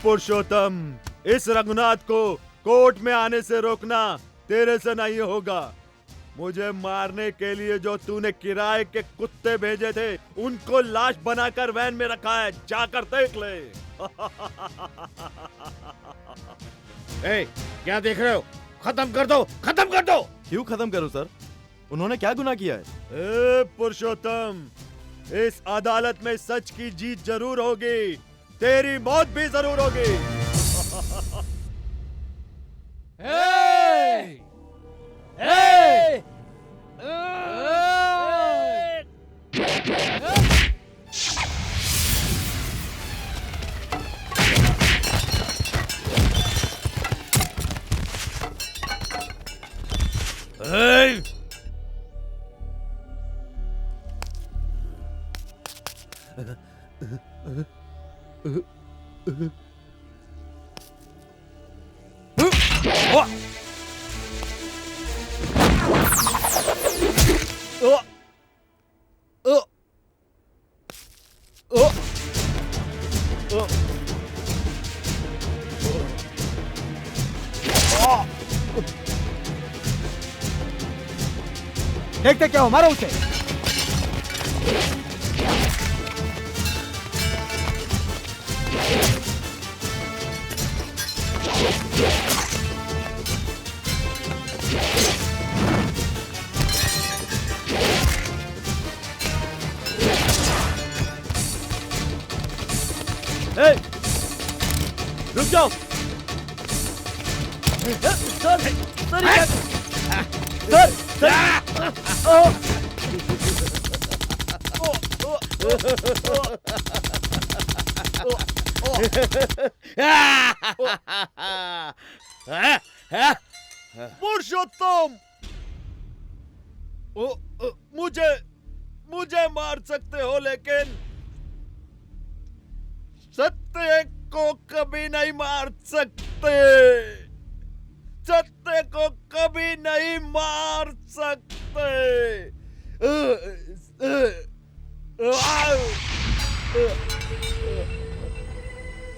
पुरुषोत्तम, इस रघुनाथ को कोर्ट में आने से रोकना तेरे से नहीं होगा। मुझे मारने के लिए जो तूने किराए के कुत्ते भेजे थे उनको लाश बनाकर वैन में रखा है, जाकर देख ले। ए, क्या देख रहे हो? खत्म कर दो, खत्म कर दो। क्यों खत्म करूं सर? उन्होंने क्या गुनाह किया है? ए पुरुषोत्तम, इस अदालत में सच की जीत जरूर होगी, तेरी मौत भी जरूर होगी। Hey! Hey! Hey! देखते क्या हो, मारो उसे। सर ये क्या- सर पुरुषोत्तम, मुझे मुझे मार सकते हो लेकिन सत्य को कभी नहीं मार सकते। सत्य को कभी नहीं मार सकते।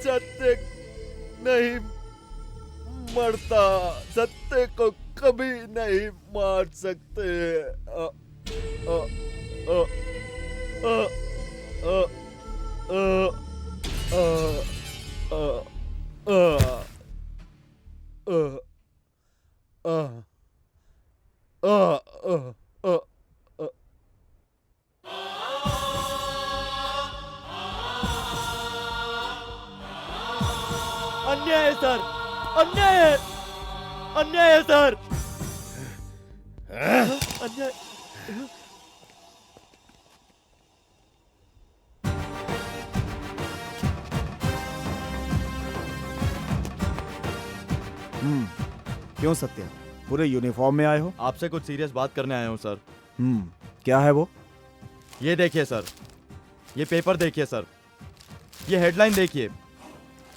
सत्य नहीं मरता, सत्य को कभी नहीं मार सकते। अन्याय है सर, अन्याय है, अन्याय है सर, अन्याय। क्यों सत्या, पूरे यूनिफॉर्म में आए हो? आपसे कुछ सीरियस बात करने आया हूँ सर। क्या है वो? ये देखिए सर, ये पेपर देखिए सर, ये हेडलाइन देखिए,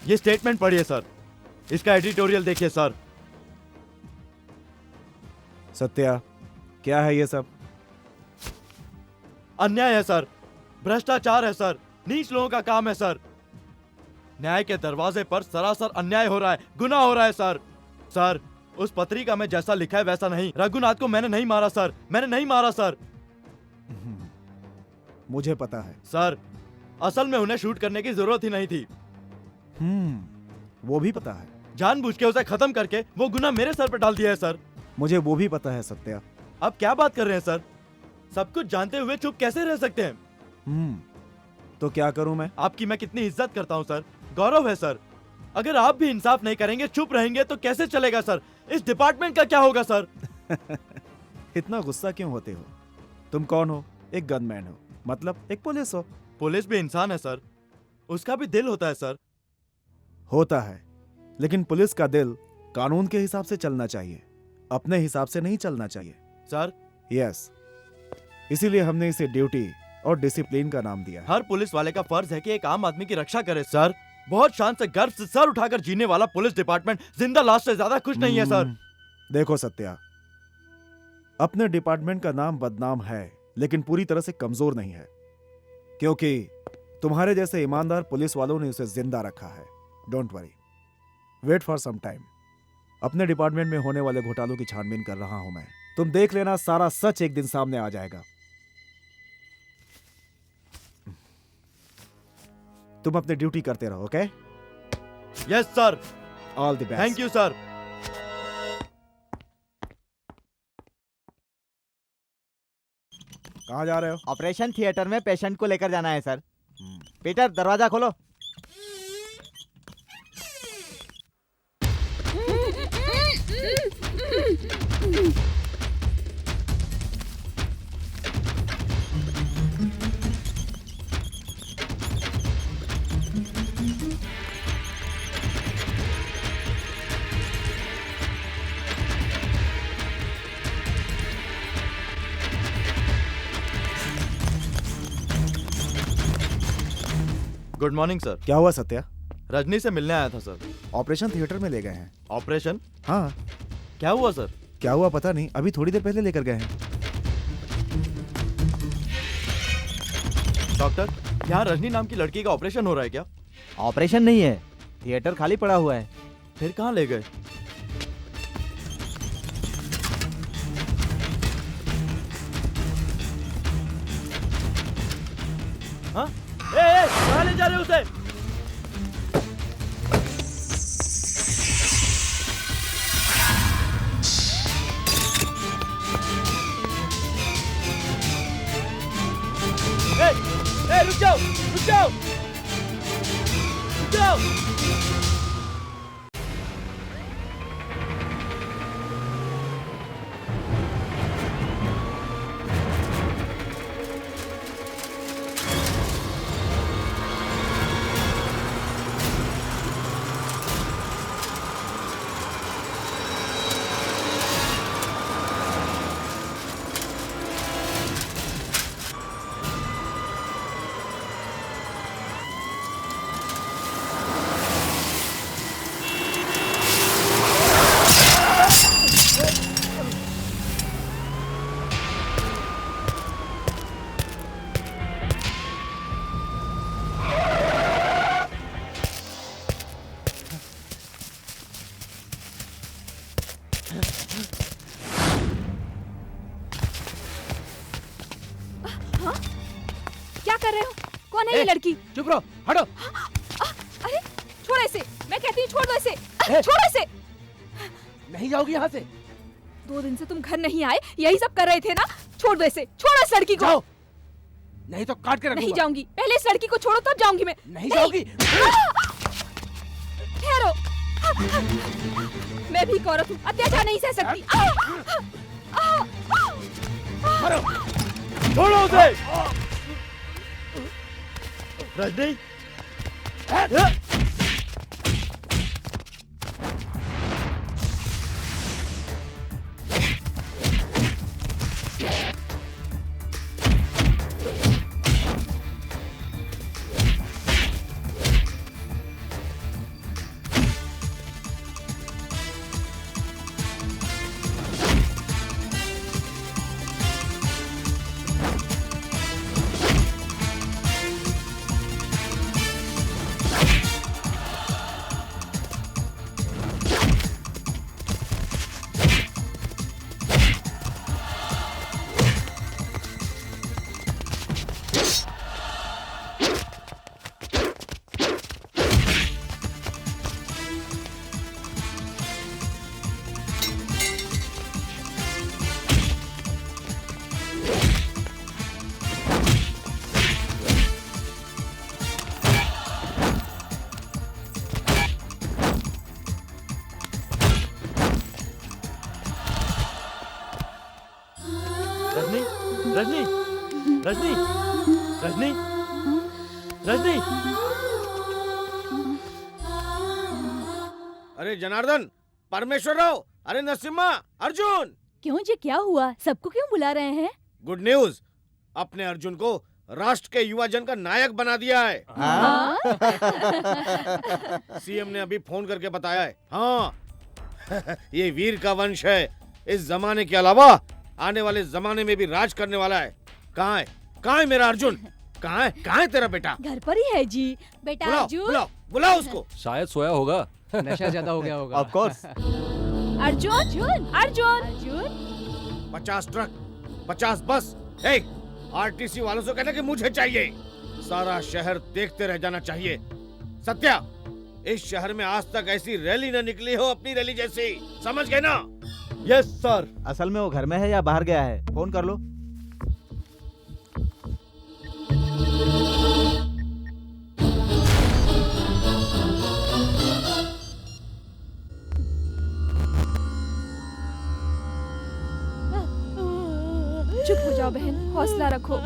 ये स्टेटमेंट पढ़िए सर, इसका एडिटोरियल देखिए सर। सत्या, क्या है ये सब? अन्याय है सर, भ्रष्टाचार है सर, नीच लोगों का काम है सर। न्याय के दरवाजे पर सरासर अन्याय हो रहा है, गुनाह हो रहा है सर। सर, उस पत्रिका में जैसा लिखा है वैसा नहीं। रघुनाथ को मैंने नहीं मारा सर, मैंने नहीं मारा सर। मुझे पता है सर, असल में उन्हें शूट करने की जरूरत ही नहीं थी। वो भी पता है। जानबूझ के उसे खत्म करके वो गुनाह मेरे सर पर डाल दिया है सर। मुझे वो भी पता है सत्या। अब क्या बात कर रहे हैं सर? सब कुछ जानते हुए चुप कैसे रह सकते हैं? तो क्या करूं मैं? आपकी मैं कितनी इज्जत करता हूं सर, गौरव है सर। अगर आप भी इंसाफ नहीं करेंगे, चुप रहेंगे तो कैसे चलेगा सर? इस डिपार्टमेंट का क्या होगा सर? इतना गुस्सा क्यों होते हो? तुम कौन हो? एक गनमैन हो, मतलब एक पुलिस हो। पुलिस भी इंसान है सर, उसका भी दिल होता है सर। होता है, लेकिन पुलिस का दिल कानून के हिसाब से चलना चाहिए, अपने हिसाब से नहीं चलना चाहिए। सर, यस, इसीलिए हमने इसे ड्यूटी और डिसिप्लिन का नाम दिया। हर पुलिस वाले का फर्ज है कि एक आम आदमी की रक्षा करे सर। बहुत शान से, गर्व से सर उठाकर जीने वाला पुलिस डिपार्टमेंट जिंदा लाश से ज्यादा कुछ नहीं है सर। देखो सत्या, अपने डिपार्टमेंट का नाम बदनाम है, लेकिन पूरी तरह से कमजोर नहीं है, क्योंकि तुम्हारे जैसे ईमानदार पुलिस वालों ने उसे जिंदा रखा है। Don't worry, wait for some time. अपने डिपार्टमेंट में होने वाले घोटालों की छानबीन कर रहा हूं मैं। तुम देख लेना, सारा सच एक दिन सामने आ जाएगा। तुम अपनी ड्यूटी करते रहो, okay? Yes sir. All the best. Thank you sir. कहाँ जा रहे हो? ऑपरेशन थिएटर में पेशेंट को लेकर जाना है सर। पीटर, दरवाजा खोलो। Good morning sir. क्या हुआ सत्या? रजनी से मिलने आया था सर। ऑपरेशन थिएटर में ले गए हैं। ऑपरेशन? हाँ। क्या हुआ सर? क्या हुआ पता नहीं, अभी थोड़ी देर पहले लेकर गए हैं। डॉक्टर, यहाँ रजनी नाम की लड़की का ऑपरेशन हो रहा है क्या? ऑपरेशन नहीं है, थिएटर खाली पड़ा हुआ है। फिर कहाँ ले गए? हाँ? कहाँ ले जा रहे हो उसे? रुक जाओ, रुक जाओ, रुक जाओ। कर रहे हो? कौन है ये लड़की? चुप रहो, हटो। अरे छोड़ ऐसे, मैं कहती हूँ छोड़ दो ऐसे, छोड़ ऐसे। नहीं जाओगी यहाँ से? 2 दिन से तुम घर नहीं आए, यही सब कर रहे थे ना? छोड़ दो ऐसे, छोड़ो इस लड़की को। जाओ, नहीं तो काट के रखूंगा। नहीं जाऊंगी, पहले इस लड़की को छोड़ो तब जाऊंगी मैं। नहीं जाओगी? ठहरो, मैं भी एक औरत हूँ, अत्याचार नहीं सह सकती। छोड़ो उसे। रजनी, रजनी, रजनी, रजनी, रजनी। अरे जनार्दन, परमेश्वर राव, अरे नरसिम्हा, अर्जुन। क्यों जी, क्या हुआ? सबको क्यों बुला रहे हैं? गुड न्यूज, अपने अर्जुन को राष्ट्र के युवा जन का नायक बना दिया है। सीएम ने अभी फोन करके बताया है। हाँ ये वीर का वंश है, इस जमाने के अलावा आने वाले जमाने में भी राज करने वाला है। कहाँ है, कहाँ है मेरा अर्जुन? कहाँ है तेरा बेटा? घर पर ही है जी। बेटा बुलाओ, अर्जुन, बुलाओ, बुलाओ उसको। शायद सोया होगा। नशा ज्यादा हो गया होगा। Of course. Arjun, Arjun, Arjun, Arjun. 50 truck, 50 बस, एक आरटीसी वालों से कहना कि मुझे चाहिए। सारा शहर देखते रह जाना चाहिए। सत्या, इस शहर में आज तक ऐसी रैली न निकली हो अपनी रैली जैसी, समझ गए ना? Yes sir. असल में वो घर में है या बाहर गया है? फोन कर लो। चुप हो जाओ बहन, हौसला रखो।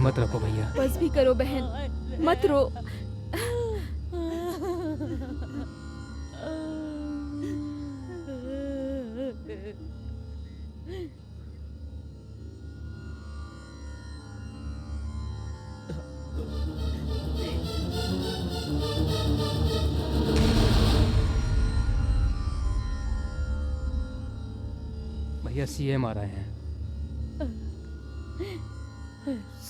मत रखो भैया। बस भी करो बहन, मत रो। भैया सीएम आ रहे हैं।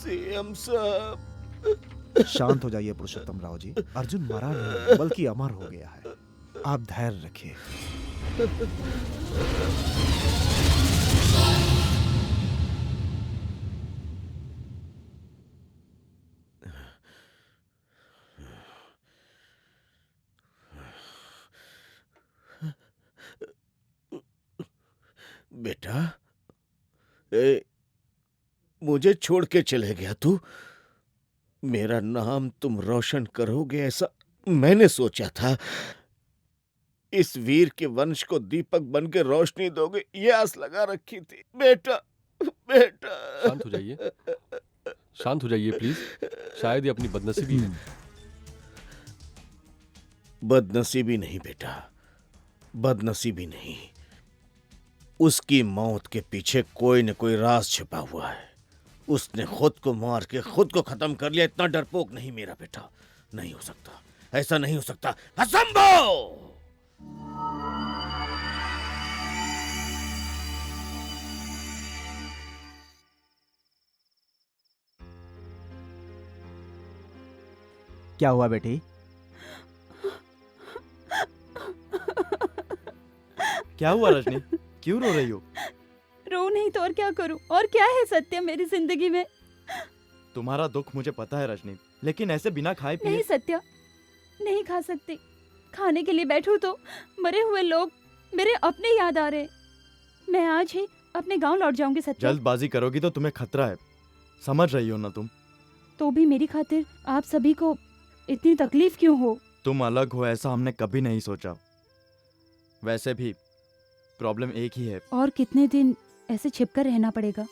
सीएम साहब। शांत हो जाइए पुरुषोत्तम राव जी। अर्जुन मरा नहीं बल्कि अमर हो गया है। आप धैर्य रखिए। बेटा, मुझे छोड़ के चले गया तू। मेरा नाम तुम रोशन करोगे ऐसा मैंने सोचा था। इस वीर के वंश को दीपक बन के रोशनी दोगे ये आस लगा रखी थी। बेटा, बेटा। शांत हो जाइए, शांत हो जाइए प्लीज। शायद ये अपनी बदनसीबी है। बदनसीबी नहीं बेटा, बदनसीबी नहीं। उसकी मौत के पीछे कोई न कोई राज छिपा हुआ है। उसने खुद को मार के खुद को खत्म कर लिया। इतना डरपोक नहीं मेरा बेटा, नहीं हो सकता, ऐसा नहीं हो सकता, असंभव। क्या हुआ बेटी? क्या हुआ रजनी, क्यों रो रही हो? रो नहीं तो और क्या करूं? और क्या है सत्य मेरी जिंदगी में? तुम्हारा दुख मुझे पता है रजनी, लेकिन ऐसे बिना खाए पिए। नहीं सत्या, नहीं खा सकती। खाने के लिए बैठूं तो मरे हुए लोग मेरे अपने याद आ रहे। मैं आज ही अपने गांव लौट जाऊंगी सत्या। जल्दबाजी करोगी तो तुम्हें खतरा है, समझ रही हो ना तुम? तो भी मेरी खातिर आप सभी को इतनी तकलीफ क्यों हो? तुम अलग हो ऐसा हमने कभी नहीं सोचा। वैसे भी प्रॉब्लम एक ही है। और कितने दिन ऐसे छिपकर रहना पड़ेगा?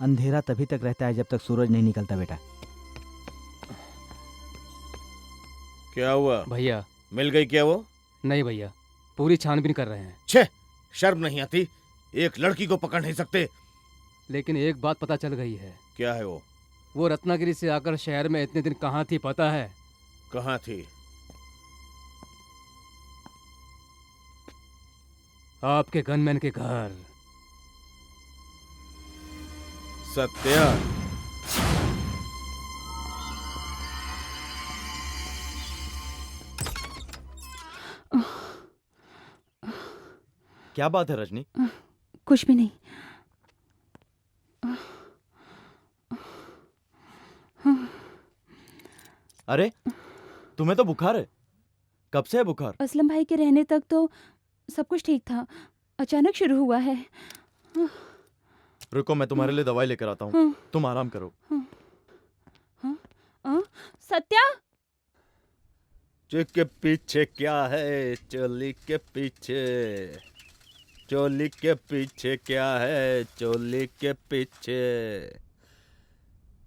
अंधेरा तभी तक रहता है जब तक सूरज नहीं निकलता बेटा। क्या हुआ भैया? मिल गई क्या वो? नहीं भैया, पूरी छानबीन कर रहे हैं। छे, शर्म नहीं आती? एक लड़की को पकड़ नहीं सकते? लेकिन एक बात पता चल गई है। क्या है वो? वो रत्नागिरी से आकर शहर में इतने दिन कहाँ थी पता है? कहाँ थी? आपके गनमैन के घर। सत्या, क्या बात है रजनी? कुछ भी नहीं। अरे तुम्हें तो बुखार है, कब से है बुखार? असलम भाई के रहने तक तो सब कुछ ठीक था, अचानक शुरू हुआ है। रुको मैं तुम्हारे लिए दवाई लेकर आता हूँ, तुम आराम करो। सत्या, के पीछे क्या है? चोली के पीछे, चोली के पीछे क्या है? चोली के पीछे,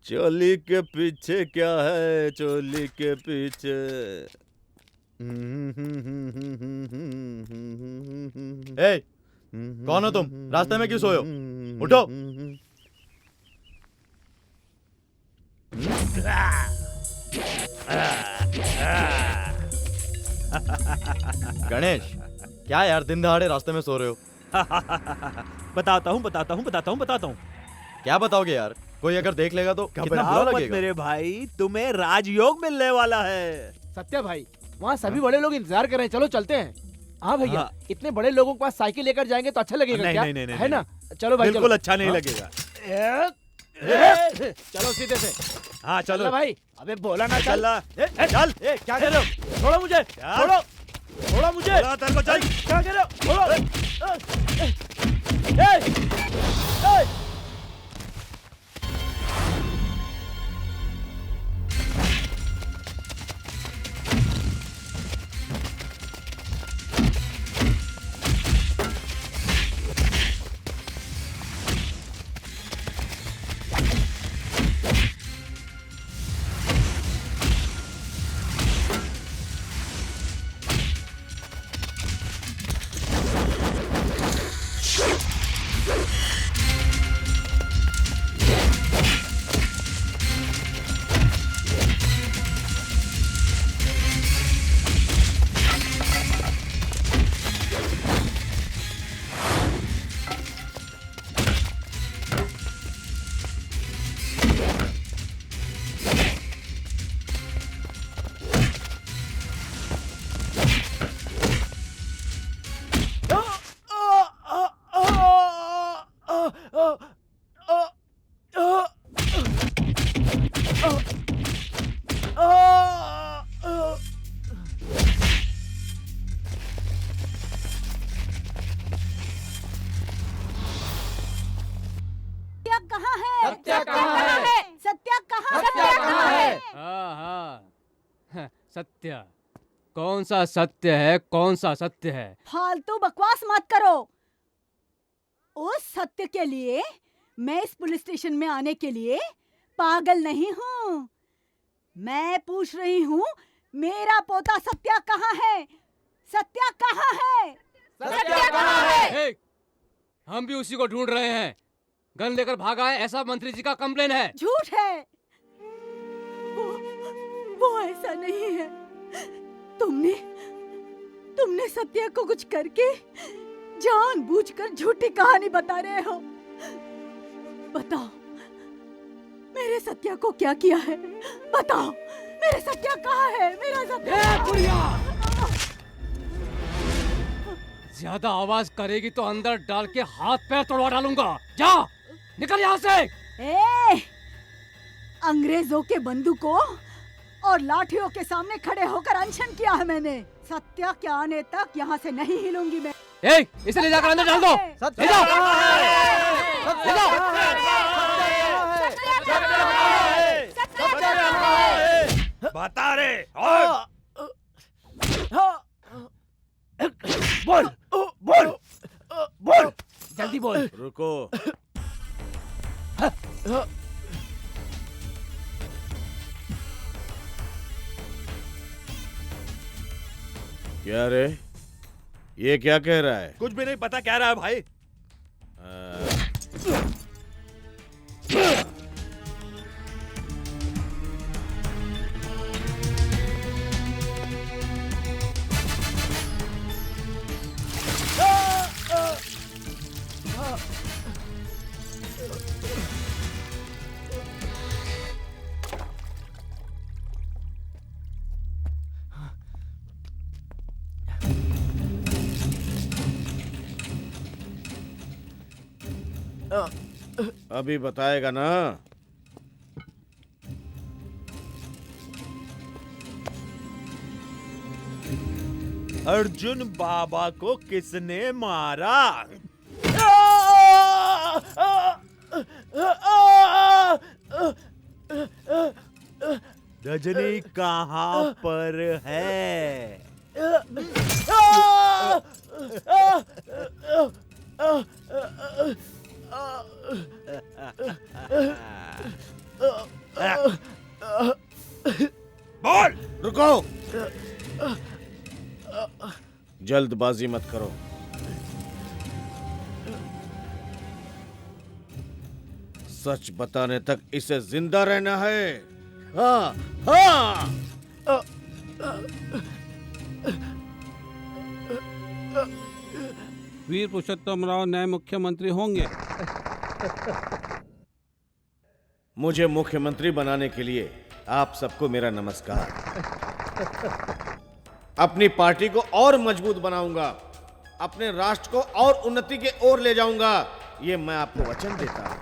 चोली के पीछे क्या है? चोली के पीछे। ए, कौन हो तुम? रास्ते में क्यों सोए हो? उठो। गणेश, क्या यार दिन दहाड़े रास्ते में सो रहे हो? बताता हूँ। क्या बताओगे यार? कोई अगर देख लेगा तो कितना बुरा घबराओ मत लगेगा। मेरे भाई, तुम्हें राजयोग मिलने वाला है। सत्या भाई, वहाँ सभी बड़े लोग इंतजार कर रहे हैं, चलो चलते हैं। हाँ भैया, इतने बड़े लोगों के पास साइकिल लेकर जाएंगे तो अच्छा लगेगा नहीं, क्या? नहीं, नहीं, है ना? चलो भाई, बिल्कुल चलो। अच्छा नहीं हाँ? लगेगा। चलो सीधे से। हाँ चलो चलो भाई, अबे बोला ना चल। चल। क्या कर रहे हो? छोड़ो मुझे, छोड़ो मुझे। तेरे को चल। क्या कर रहे हो? छोड़ो। सत्य कौन सा सत्य है? कौन सा सत्य है? फालतू बकवास मत करो। उस सत्य के लिए मैं इस पुलिस स्टेशन में आने के लिए पागल नहीं हूँ। मैं पूछ रही हूँ, मेरा पोता सत्या कहाँ है? सत्या कहाँ है? सत्या कहाँ है? हम भी उसी को ढूंढ रहे हैं। गन लेकर भागा है, ऐसा मंत्री जी का कंप्लेन है। झूठ है। वो ऐसा नहीं है। तुमने सत्या को कुछ करके जानबूझकर झूठी कहानी बता रहे हो। बताओ मेरे सत्या को क्या किया है? बताओ मेरे सत्या कहाँ है? मेरा सत्या। ज्यादा आवाज करेगी तो अंदर डाल के हाथ पैर तोड़वा डालूंगा। जा निकल यहाँ से। अंग्रेजों के बंदूकों और लाठियों के सामने खड़े होकर अनशन किया है मैंने। सत्या के आने तक यहाँ से नहीं हिलूंगी मैं। इसे ले जाकर अंदर डाल दो। बता रे। बोल जल्दी बोल। रुको। क्या रे, ये क्या कह रहा है? कुछ भी नहीं पता क्या रहा है भाई। अभी बताएगा ना? अर्जुन बाबा को किसने मारा? रजनी कहाँ पर है? बोल। रुको, जल्दबाजी मत करो। सच बताने तक इसे जिंदा रहना है। हाँ हाँ। वीर पुरुषोत्तम राव नए मुख्यमंत्री होंगे। मुझे मुख्यमंत्री बनाने के लिए आप सबको मेरा नमस्कार। अपनी पार्टी को और मजबूत बनाऊंगा, अपने राष्ट्र को और उन्नति के ओर ले जाऊंगा, ये मैं आपको वचन देता हूं।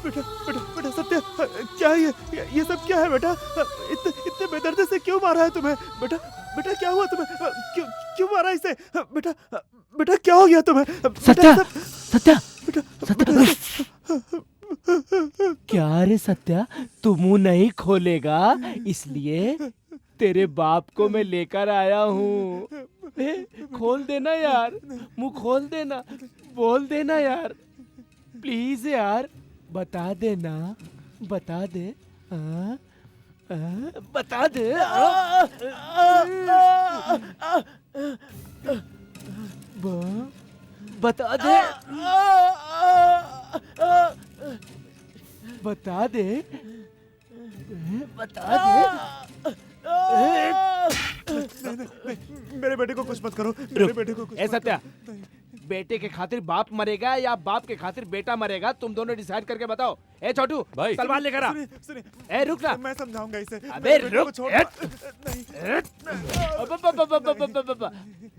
बेटा सत्या, क्या है ये सब क्या है बेटा? इतने बेदर्दी से क्यों मारा है तुम्हें? बेटा क्या हुआ तुम्हें? क्यों मारा इसे? बेटा क्या हो गया तुम्हें? सत्या क्या रे सत्या, तू मुंह नहीं खोलेगा इसलिए तेरे बाप को मैं लेकर आया हूँ। खोल देना यार, मुंह खोल देना, बोल देना यार, प्लीज यार, बता देना, बता दे। बता दे। बता दे। बता दे। बता दे। नहीं, मेरे बेटे को कुछ मत करो। मेरे बेटे को कुछ मत सत्या, करो। बेटे के खातिर बाप मरेगा या बाप के खातिर बेटा मरेगा, तुम दोनों डिसाइड करके बताओ। ए छोटू भाई, तलवार लेकर आ। ए रुक ना, मैं समझाऊंगा इसे। अबे रुक। नहीं।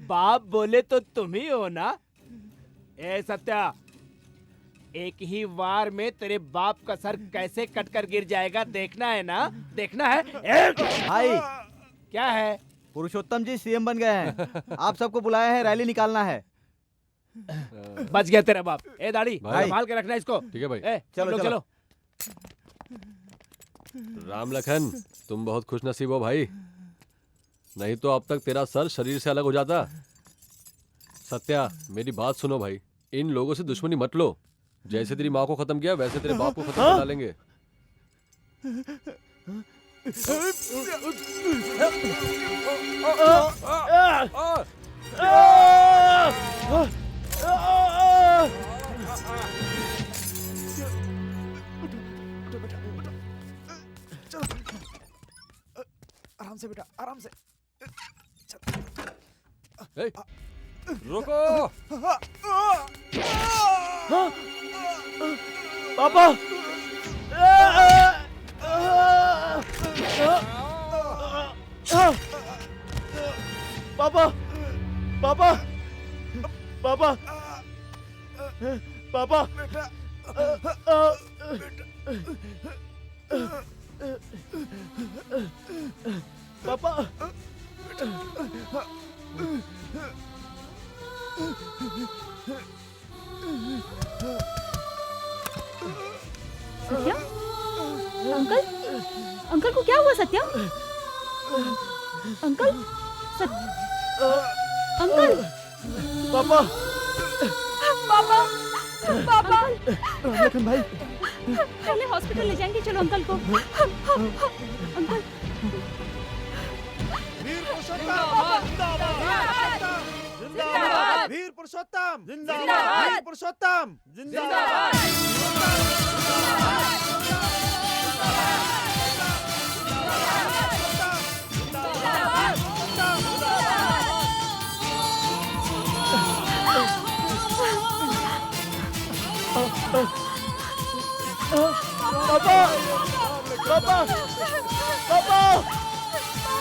बाप बोले तो तुम ही हो ना। ए सत्या, एक ही वार में तेरे बाप का सर कैसे कटकर गिर जाएगा देखना है ना? देखना है? भाई क्या है? पुरुषोत्तम जी सीएम बन गए हैं। आप सबको बुलाया है, रैली निकालना है। बच गया तेरा बाप। ए दाढ़ी भाई। संभाल के रखना इसको। ठीक है भाई। ए चलो चलो। राम लखन, तुम बहुत खुशनसीब हो भाई, नहीं तो अब तक तेरा सर शरीर से अलग हो जाता। सत्या, मेरी बात सुनो भाई, इन लोगों से दुश्मनी मत लो। जैसे तेरी माँ को खत्म किया वैसे तेरे बाप को खत्म कर डालेंगे। आराम से बेटा, आराम से। ए, रुको। पापा पापा पापा पापा पापा पापा सत्या, अंकल, अंकल को क्या हुआ सत्या? अंकल, अंकल, पापा, पापा, पापा, रामलखन भाई, पहले हॉस्पिटल ले जाएंगे, चलो अंकल को। अंकल, वीर पुरुषोत्तम जिंदाबाद, वीर पुरुषोत्तम जिंदाबाद, वीर पुरुषोत्तम जिंदाबाद। पापा पापा पापा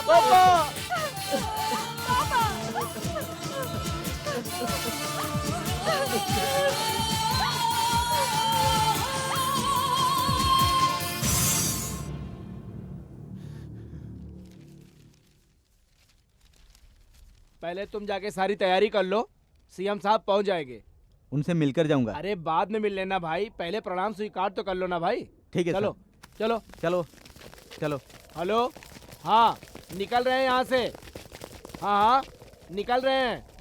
पापा पहले तुम जाके सारी तैयारी कर लो, सीएम साहब पहुंच जाएंगे। उनसे मिलकर जाऊंगा। अरे बाद में मिल लेना भाई, पहले प्रणाम स्वीकार तो कर लो ना भाई। ठीक है, चलो चलो चलो चलो। हेलो, हाँ निकल रहे हैं यहाँ से। हाँ हाँ निकल रहे हैं।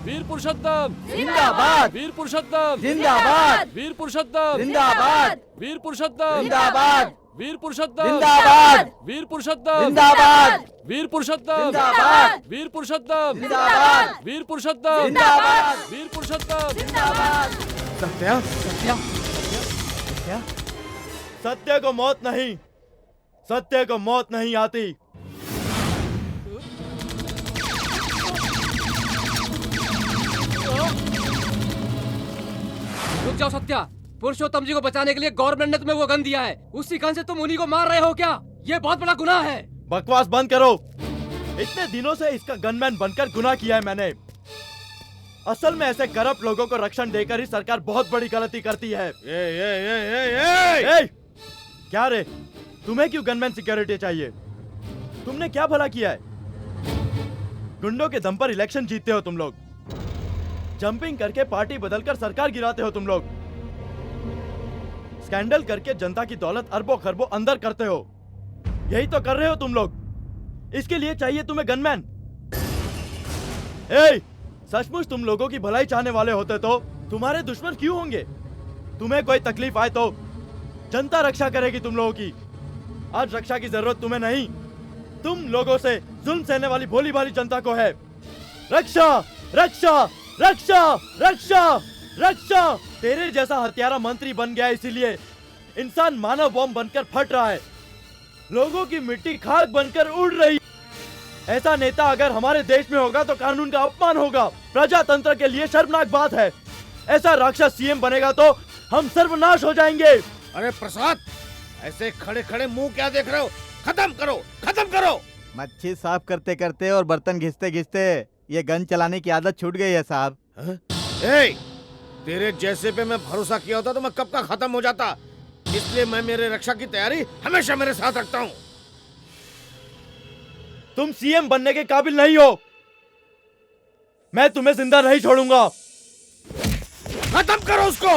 वीर पुरुषोत्तम जिंदाबाद, वीर पुरुषोत्तम जिंदाबाद, वीर पुरुषोत्तम जिंदाबाद, वीर पुरुषोत्तम जिंदाबाद, वीर पुरुषोत्तम जिंदाबाद, वीर पुरुषोत्तम जिंदाबाद, वीर पुरुषोत्तम जिंदाबाद, वीर पुरुषोत्तम जिंदाबाद, वीर पुरुषोत्तम जिंदाबाद, वीर पुरुषोत्तम जिंदाबाद। सत्या, सत्या, सत्या, सत्य को मौत नहीं, सत्य को मौत नहीं आती। रुक जाओ सत्या, पुरुषोत्तम जी को बचाने के लिए गवर्नमेंट ने तुम्हें वो गन दिया है, उसी गन से तुम उन्हीं को मार रहे हो क्या? ये बहुत बड़ा गुनाह है। बकवास बंद करो। इतने दिनों से इसका गनमैन बनकर गुनाह किया है मैंने। असल में ऐसे करप्ट लोगों को रक्षण देकर ही सरकार बहुत बड़ी गलती करती है। क्या रे, तुम्हें क्यों गनमैन सिक्योरिटी चाहिए? तुमने क्या भला किया है? गुंडों के दम पर इलेक्शन जीतते हो तुम लोग, जंपिंग करके पार्टी बदलकर सरकार गिराते हो तुम लोग, स्कैंडल करके जनता की दौलत अरबों खरबों अंदर करते हो। यही तो कर रहे हो तुम लोग। इसके लिए चाहिए तुम्हें गनमैन। सचमुच तुम लोगों की भलाई चाहने वाले होते तो तुम्हारे दुश्मन क्यों होंगे? तुम्हें कोई तकलीफ आए तो जनता रक्षा करेगी तुम लोगों की। आज रक्षा की जरूरत तुम्हें नहीं, तुम लोगों से जुल्म सहने वाली भोली भाली जनता को है। रक्षा रक्षा रक्षा रक्षा रक्षा। तेरे जैसा हत्यारा मंत्री बन गया इसीलिए इंसान मानव बॉम्ब बनकर फट रहा है, लोगों की मिट्टी खाक बनकर उड़ रही। ऐसा नेता अगर हमारे देश में होगा तो कानून का अपमान होगा, प्रजातंत्र के लिए शर्मनाक बात है। ऐसा राक्षस सीएम बनेगा तो हम सर्वनाश हो जाएंगे। अरे प्रसाद, ऐसे खड़े खड़े मुंह क्या देख रहे हो? खत्म करो, खत्म करो। मच्छी साफ करते करते और बर्तन घिसते घिसते ये गन चलाने की आदत छूट गई है साहब। तेरे जैसे पे मैं भरोसा किया होता तो मैं कब का खत्म हो जाता। इसलिए मैं मेरे रक्षा की तैयारी हमेशा मेरे साथ रखता हूँ। तुम सीएम बनने के काबिल नहीं हो, मैं तुम्हें जिंदा नहीं छोड़ूंगा। खत्म करो उसको।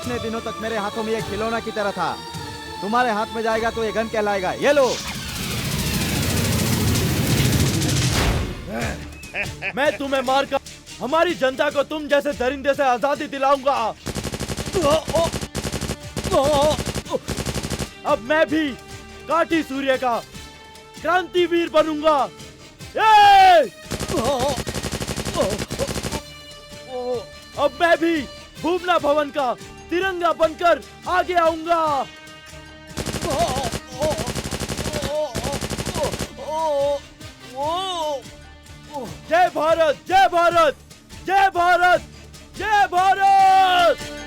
इतने दिनों तक मेरे हाथों में ये खिलौना की तरह था। तुम्हारे हाथ में जाएगा तो ये गन कहलाएगा। ये लो। मैं तुम्हें मारकर हमारी जनता को तुम जैसे दरिंदे से आजादी दिलाऊंगा। अब मैं भी काटी सूर्य का क्रांतिवीर बनूंगा। अब मैं भी भूमना भवन का तिरंगा बनकर आगे आऊंगा। जय भारत, जय भारत, जय भारत, जय भारत।